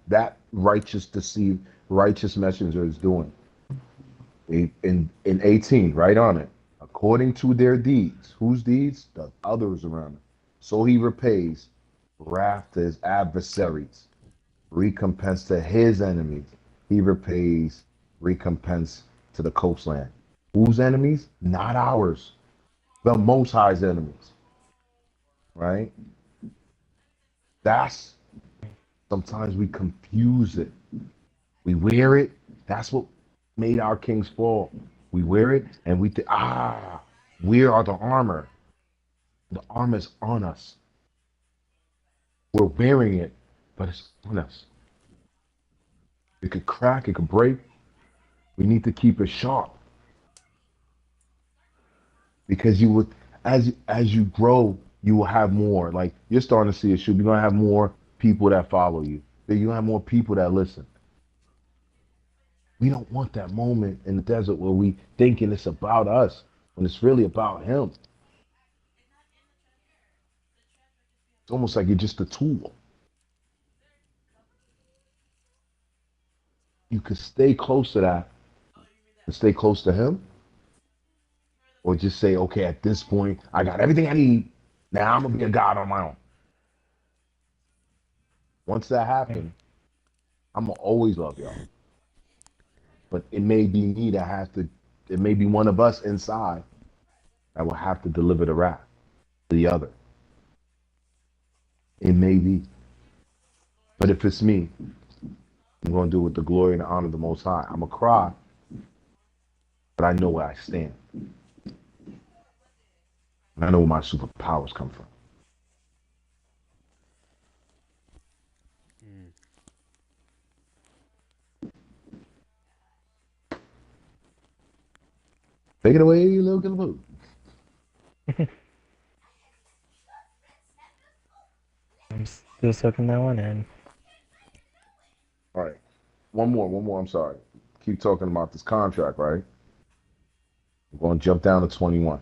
righteous messenger is doing. In 18, right on it. According to their deeds. Whose deeds? The others around him. So he repays wrath to his adversaries, recompense to his enemies. He repays recompense to the coastland. Whose enemies? Not ours. The Most High's enemies, right? That's sometimes we confuse it. We wear it. That's what made our kings fall. We wear it and we think, we are the armor. The armor is on us. We're wearing it, but it's on us. It could crack, it could break. We need to keep it sharp because you would, as you grow, you will have more. Like you're starting to see a shoot. You're gonna have more people that follow you. You're gonna have more people that listen. We don't want that moment in the desert where we thinking it's about us when it's really about him. It's almost like you're just a tool. You could stay close to that and stay close to him, or just say, okay, at this point, I got everything I need. Now I'm gonna be a god on my own. Once that happens, I'm gonna always love y'all. But it may be me that has to. It may be one of us inside that will have to deliver the wrath to the other. It may be. But if it's me, I'm gonna do it with the glory and the honor of the Most High. I'm gonna cry, but I know where I stand. I know where my superpowers come from. Mm. Take it away, little killer. I'm still soaking that one in. All right. One more. I'm sorry. Keep talking about this contract, right? We're going to jump down to 21.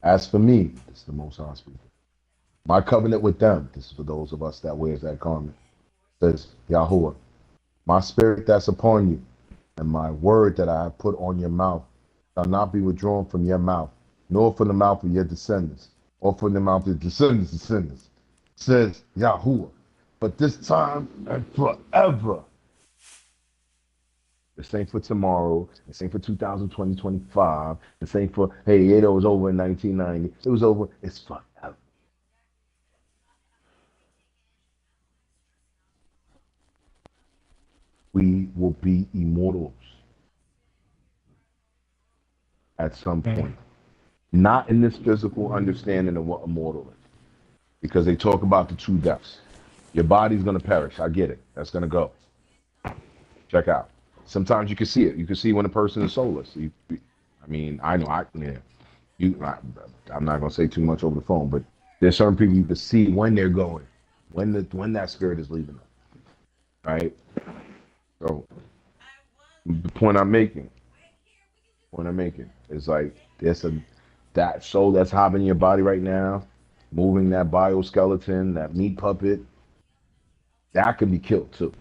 As for me, this is the most high speaking. My covenant with them, this is for those of us that wears that garment, says Yahuwah, my spirit that's upon you, and my word that I have put on your mouth shall not be withdrawn from your mouth, nor from the mouth of your descendants, or from the mouth of your descendants, says Yahuwah. But this time and forever. This ain't for tomorrow. This ain't for 2020, 25. This ain't for, hey, it was over in 1990. It was over. It's forever. We will be immortals at some Mm. point. Not in this physical understanding of what immortal is. Because they talk about the two deaths. Your body's going to perish. I get it. That's going to go. Check out. Sometimes you can see it. You can see when a person is soulless. I mean, I know. Yeah. I'm not going to say too much over the phone, but there's certain people you can see when they're going, when that spirit is leaving them. Right. So the point I'm making is like there's a that soul that's hopping in your body right now, moving that bioskeleton, that meat puppet, that can be killed too.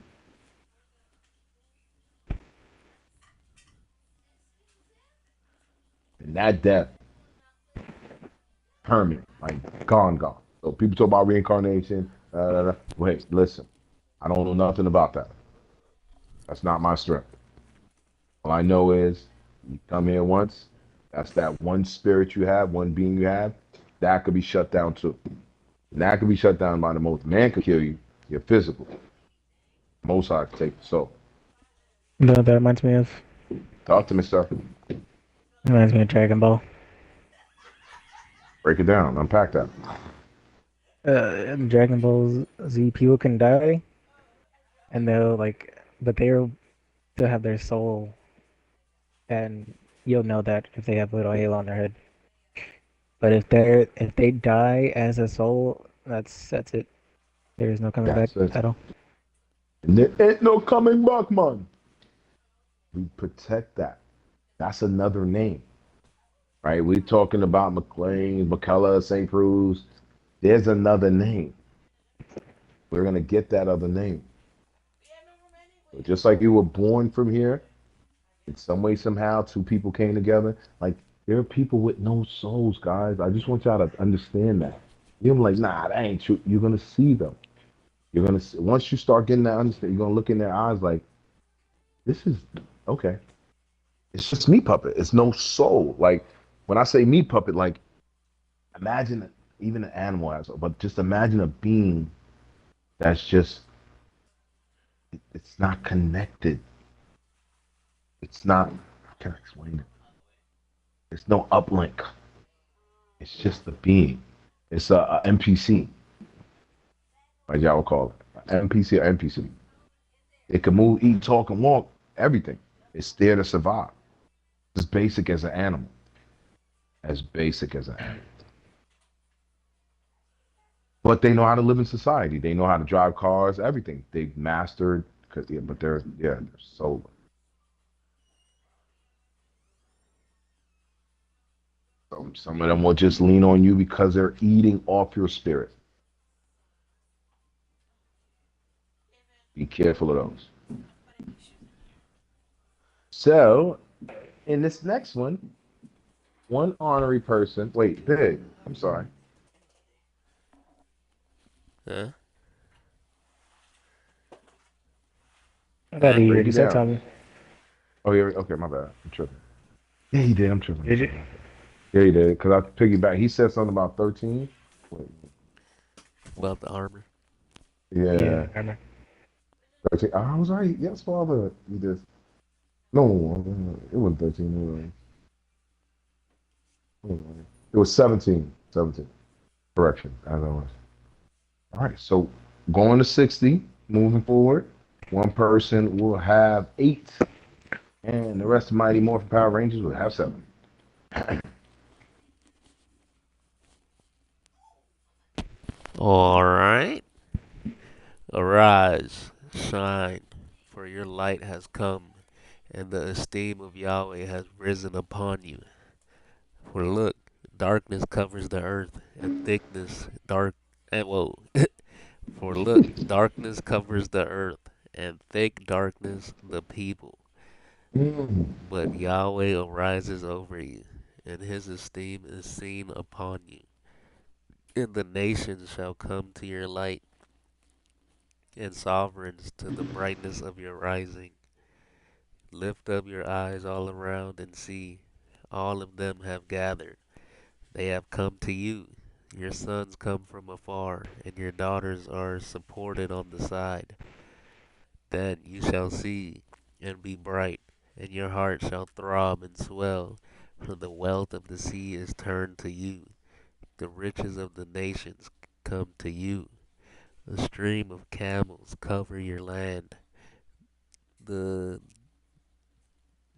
And that death, permanent, like gone, gone. So people talk about reincarnation. Wait, listen, I don't know nothing about that. That's not my strength. All I know is you come here once, that's that one spirit you have, one being you have, that could be shut down too. And that could be shut down by the most. Man could kill you, your physical. Most High could take the soul. You know what that reminds me of? Talk to me, sir. Reminds me of Dragon Ball. Break it down, unpack that. In Dragon Ball Z, people can die, and they'll but they'll still have their soul, and you'll know that if they have a little halo on their head. But if they die as a soul, that's it. There is no coming back That's it. at all. And there ain't no coming back, man. We protect that. That's another name, right? We're talking about McLean, McCullough, St. Cruz. There's another name. We're gonna get that other name. So just like you were born from here, in some way, somehow, two people came together. Like there are people with no souls, guys. I just want y'all to understand that. You're like, nah, that ain't true. You're gonna see them. You're gonna see, once you start getting that understanding, you're gonna look in their eyes like, this is okay. It's just meat puppet. It's no soul. Like when I say meat puppet, like imagine even an animal has, but just imagine a being that's just it's not connected. It's not. How can I explain it? There's no uplink. It's just a being. It's a NPC, like y'all would call it, NPC or NPC. It can move, eat, talk, and walk. Everything. It's there to survive. As basic as an animal. As basic as an animal. But they know how to live in society. They know how to drive cars. Everything they've mastered. Cause yeah, but they're so. Some of them will just lean on you because they're eating off your spirit. Be careful of those. So, in this next one honorary person. Wait, big. I'm sorry. Huh? I thought Huh? he Break already it said down. something. Oh, yeah. Okay, my bad. I'm tripping. Yeah, he did. I'm tripping. I'm Did you? tripping. Yeah, he did. Because I piggyback. He said something about 13. Wait, About the armor. yeah, Yeah, I remember. 13. I was right. Yes, father. He just. No, it wasn't 13. It was. It was 17. 17. Correction. As I was. All right. So going to 60, moving forward, one person will have 8, and the rest of Mighty Morphin Power Rangers will have 7. All right. Arise, shine, for your light has come, and the esteem of Yahweh has risen upon you. For look, darkness covers the earth, and thickness dark and whoa. For look, darkness covers the earth, and thick darkness the people. Mm. But Yahweh arises over you, and his esteem is seen upon you. And the nations shall come to your light, and sovereigns to the brightness of your rising. Lift up your eyes all around and see. All of them have gathered. They have come to you. Your sons come from afar, and your daughters are supported on the side. Then you shall see and be bright, and your heart shall throb and swell, for the wealth of the sea is turned to you. The riches of the nations come to you. A stream of camels cover your land. The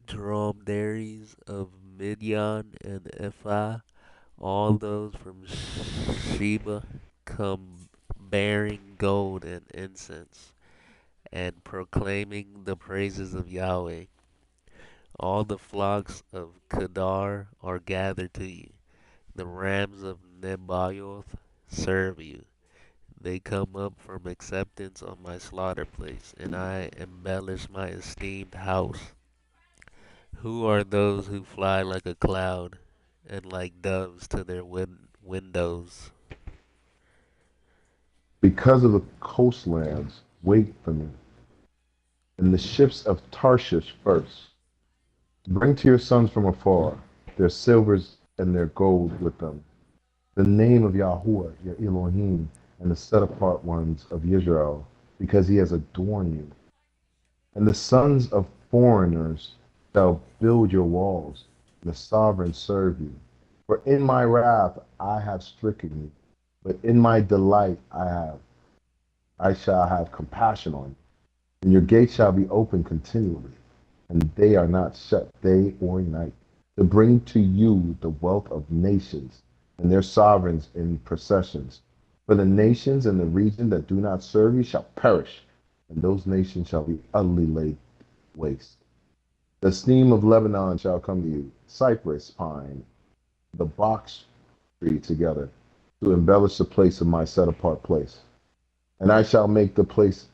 dromedaries of Midian and Ephah, all those from Sheba, come bearing gold and incense, and proclaiming the praises of Yahweh. All the flocks of Kedar are gathered to you. The rams of Nebaioth serve you. They come up from acceptance on my slaughter place, and I embellish my esteemed house. Who are those who fly like a cloud and like doves to their windows? Because of the coastlands, wait for me, and the ships of Tarshish first. Bring to your sons from afar their silvers and their gold with them. The name of Yahuwah, your Elohim, and the set apart ones of Israel, because he has adorned you. And the sons of foreigners shall build your walls, and the sovereigns serve you. For in my wrath I have stricken you, but in my delight I shall have compassion on you. And your gates shall be open continually, and they are not shut day or night, to bring to you the wealth of nations and their sovereigns in processions. For the nations in the region that do not serve you shall perish, and those nations shall be utterly laid waste. The esteem of Lebanon shall come to you, cypress, pine, the box tree together, to embellish the place of my set apart place. And I shall make the place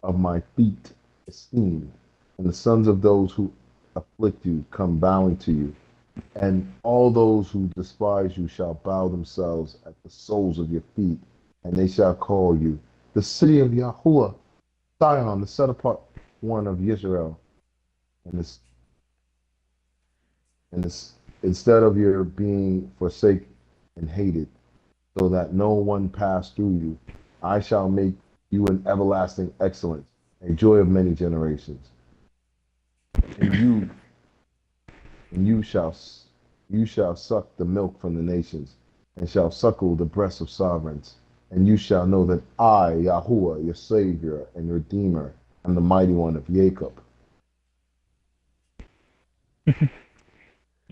of my feet esteemed, and the sons of those who afflict you come bowing to you, and all those who despise you shall bow themselves at the soles of your feet, and they shall call you the city of Yahuwah, Zion, the set apart one of Israel. And this, and this, instead of your being forsaken and hated, so that no one pass through you, I shall make you an everlasting excellence, a joy of many generations. And you shall suck the milk from the nations, and shall suckle the breasts of sovereigns. And you shall know that I, Yahuwah, your Savior and Redeemer, am the mighty one of Jacob.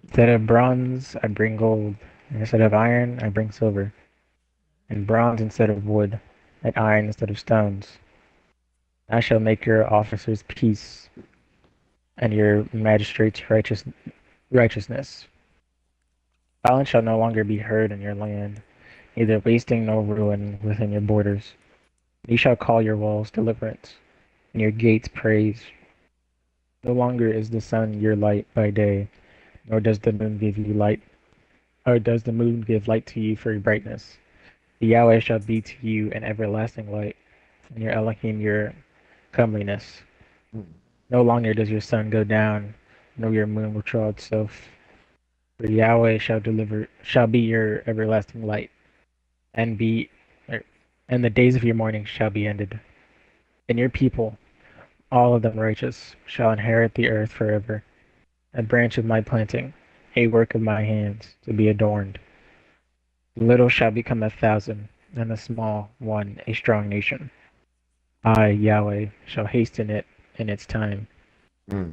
Instead of bronze, I bring gold. And instead of iron, I bring silver. And bronze instead of wood, and iron instead of stones. I shall make your officers peace, and your magistrates righteousness. Violence shall no longer be heard in your land, neither wasting nor ruin within your borders. You shall call your walls deliverance, and your gates praise. No longer is the sun your light by day, nor does the moon give you light, or does the moon give light to you for your brightness. The Yahweh shall be to you an everlasting light, and your Elohim your comeliness. No longer does your sun go down, nor your moon withdraw itself. For Yahweh shall be your everlasting light, and be er, and the days of your mourning shall be ended. And your people, all of them righteous, shall inherit the earth forever, a branch of my planting, a work of my hands, to be adorned. Little shall become 1,000, and the small one a strong nation. I, Yahweh, shall hasten it in its time. Mm,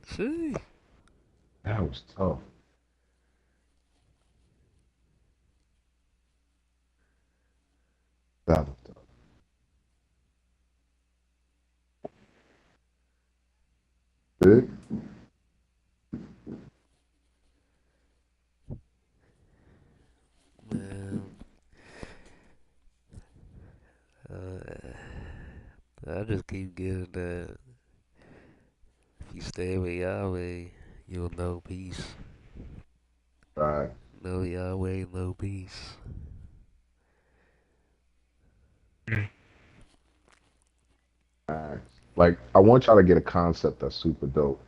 See, that was tough. That was tough. Big? man, uh, I just keep getting that. If you stay with Yahweh, you'll know peace. Right. No Yahweh, no peace. Right. Like, I want y'all to get a concept that's super dope.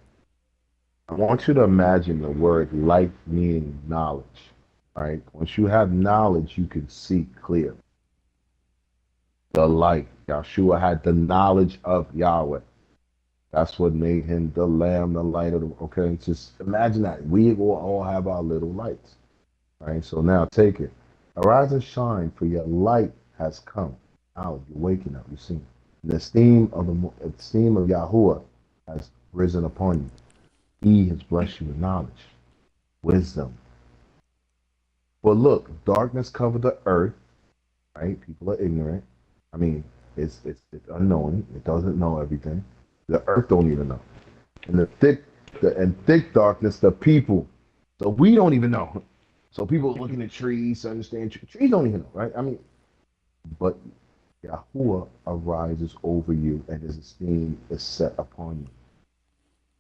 I want you to imagine the word light meaning knowledge. Right? Once you have knowledge, you can see clear. The light. Yahshua had the knowledge of Yahweh. That's what made him the lamb, the light of the. Okay, just imagine that. We will all have our little lights. Right? So now take it. Arise and shine, for your light has come. Now you're waking up. You're seeing. The esteem of Yahuwah has risen upon you. He has blessed you with knowledge, wisdom. But look, darkness covered the earth, right? People are ignorant. I mean, it's unknowing. It doesn't know everything. The earth don't even know. And thick darkness, the people. So we don't even know. So people are looking at trees to understand trees don't even know, right? I mean, but Yahuwah arises over you, and his esteem is set upon you.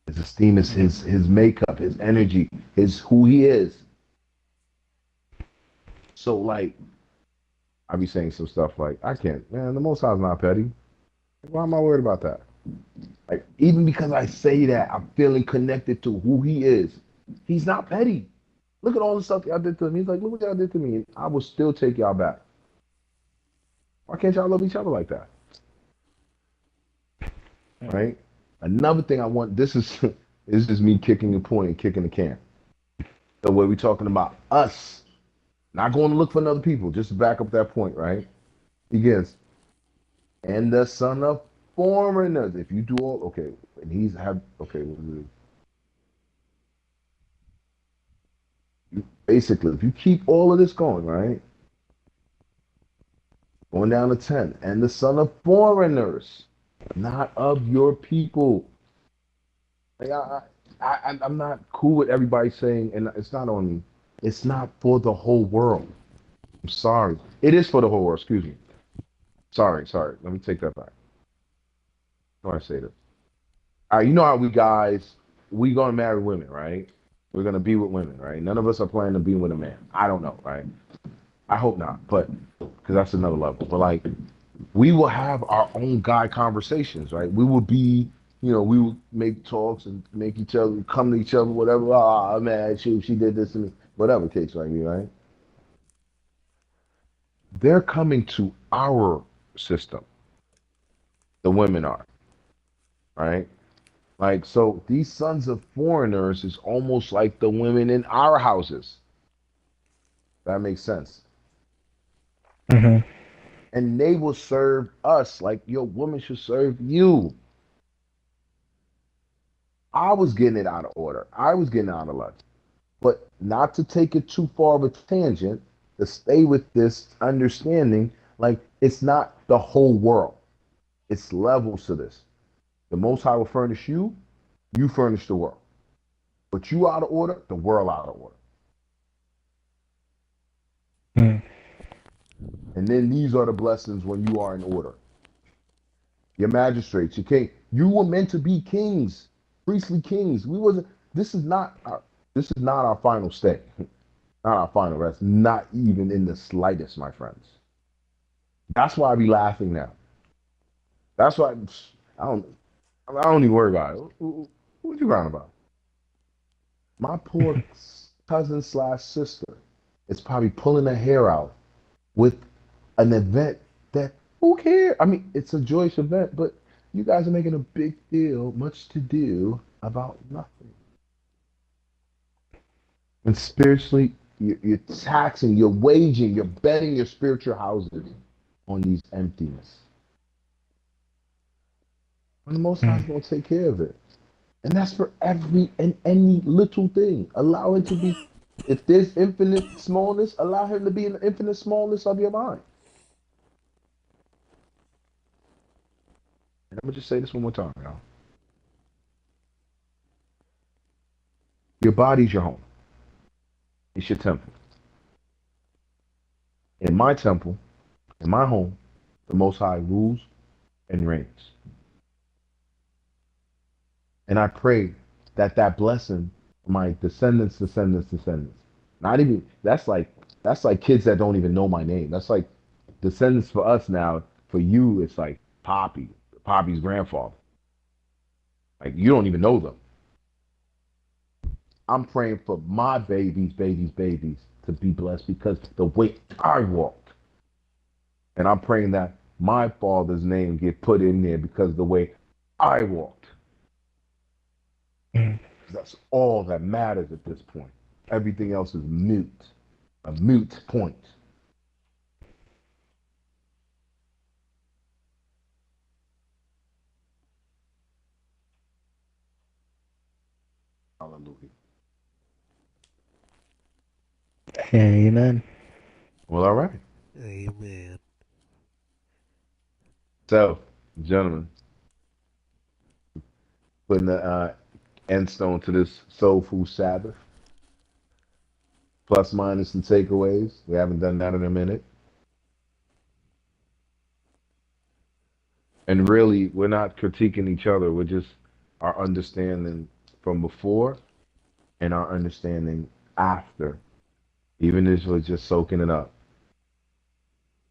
His esteem is his makeup, his energy, his who he is. So like I be saying some stuff like, I can't, man, the most high's not petty. Why am I worried about that? Like, even because I say that, I'm feeling connected to who he is. He's not petty. Look at all the stuff y'all did to me. He's like, look what y'all did to me. And I will still take y'all back. Why can't y'all love each other like that? Right? Another thing I want, this is this is me kicking the point and kicking the can. So where we talking about us, not going to look for other people, just to back up that point, right? Begins. And the son of foreigners. If you do all okay, and he's have okay, basically, if you keep all of this going, right? Going down to 10. And the son of foreigners, not of your people. Like, I'm not cool with everybody saying, and it's not on me, it's not for the whole world. I'm sorry. It is for the whole world, excuse me. Sorry. Let me take that back. How do I say this? All right, you know how we guys, we gonna marry women, right? We're gonna be with women, right? None of us are planning to be with a man. I don't know, right? I hope not, but because that's another level. But like, we will have our own guy conversations, right? We will be, we will make talks and make each other come to each other, whatever. Ah, man, she did this to me, whatever case might be, right? They're coming to our system. The women are, right? Like, so these sons of foreigners is almost like the women in our houses. That makes sense. Mm-hmm. And they will serve us like your woman should serve you. I was getting it out of order. I was getting out of luck. But not to take it too far of a tangent, to stay with this understanding, like it's not the whole world. It's levels to this. The Most High will furnish you, you furnish the world. But you out of order, the world out of order. Mm. And then these are the blessings when you are in order. Your magistrates, your king. You were meant to be kings, priestly kings. We wasn't. This is not our. This is not our final stay. Not our final rest. Not even in the slightest, my friends. That's why I be laughing now. That's why I don't. I don't even worry about it. What you crying about? My poor cousin slash sister is probably pulling her hair out with an event that who cares? I mean, it's a joyous event, but you guys are making a big deal, much to do about nothing. And spiritually, you're taxing, you're waging, you're betting your spiritual houses on these emptiness. And the Most High is Mm. going to take care of it. And that's for every and any little thing. Allow it to be, if there's infinite smallness, allow him to be in the infinite smallness of your mind. And I'm going to just say this one more time, y'all. Your body's your home, it's your temple. In my temple, in my home, the Most High rules and reigns. And I pray that that blessing, my descendants, not even that's like kids that don't even know my name. That's like descendants for us now. For you, it's like Poppy's grandfather. Like you don't even know them. I'm praying for my babies to be blessed because the way I walked, and I'm praying that my father's name get put in there because of the way I walked. Mm. That's all that matters at this point. Everything else is mute, a mute point. Hallelujah. Amen. Well, all right. Amen. So, gentlemen, putting the end stone to this soulful Sabbath, plus, minus, and takeaways. We haven't done that in a minute. And really, we're not critiquing each other. We're just our understanding from before and our understanding after. Even if we're just soaking it up.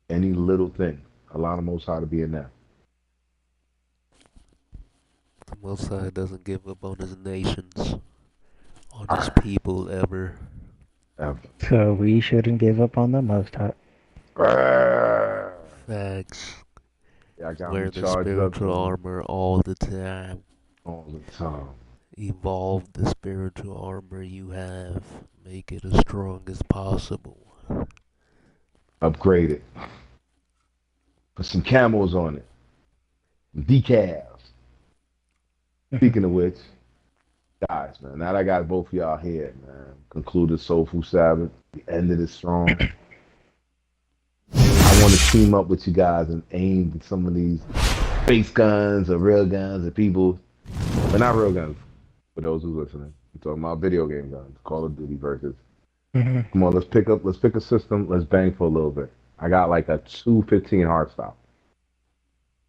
Any little thing, allow the Most High to be in that. The Most High doesn't give up on his nations, on his Ever. people ever. So we shouldn't give up on the Most High. Facts. Yeah, I got me Wear the charged up spiritual to armor all the time. all the time. Evolve the spiritual armor you have. Make it as strong as possible. Upgrade it. Put some camos on it. Decals. Speaking of which, guys, man, now that I got both of y'all here, man, concluded Soulful Sabbath. The ended it strong. I want to team up with you guys and aim at some of these face guns or real guns or people, but not real guns. For those who's listening, I'm talking about video game guns, Call of Duty versus. Mhm. Come on, let's pick a system. Let's bang for a little bit. I got like a 215 hard style.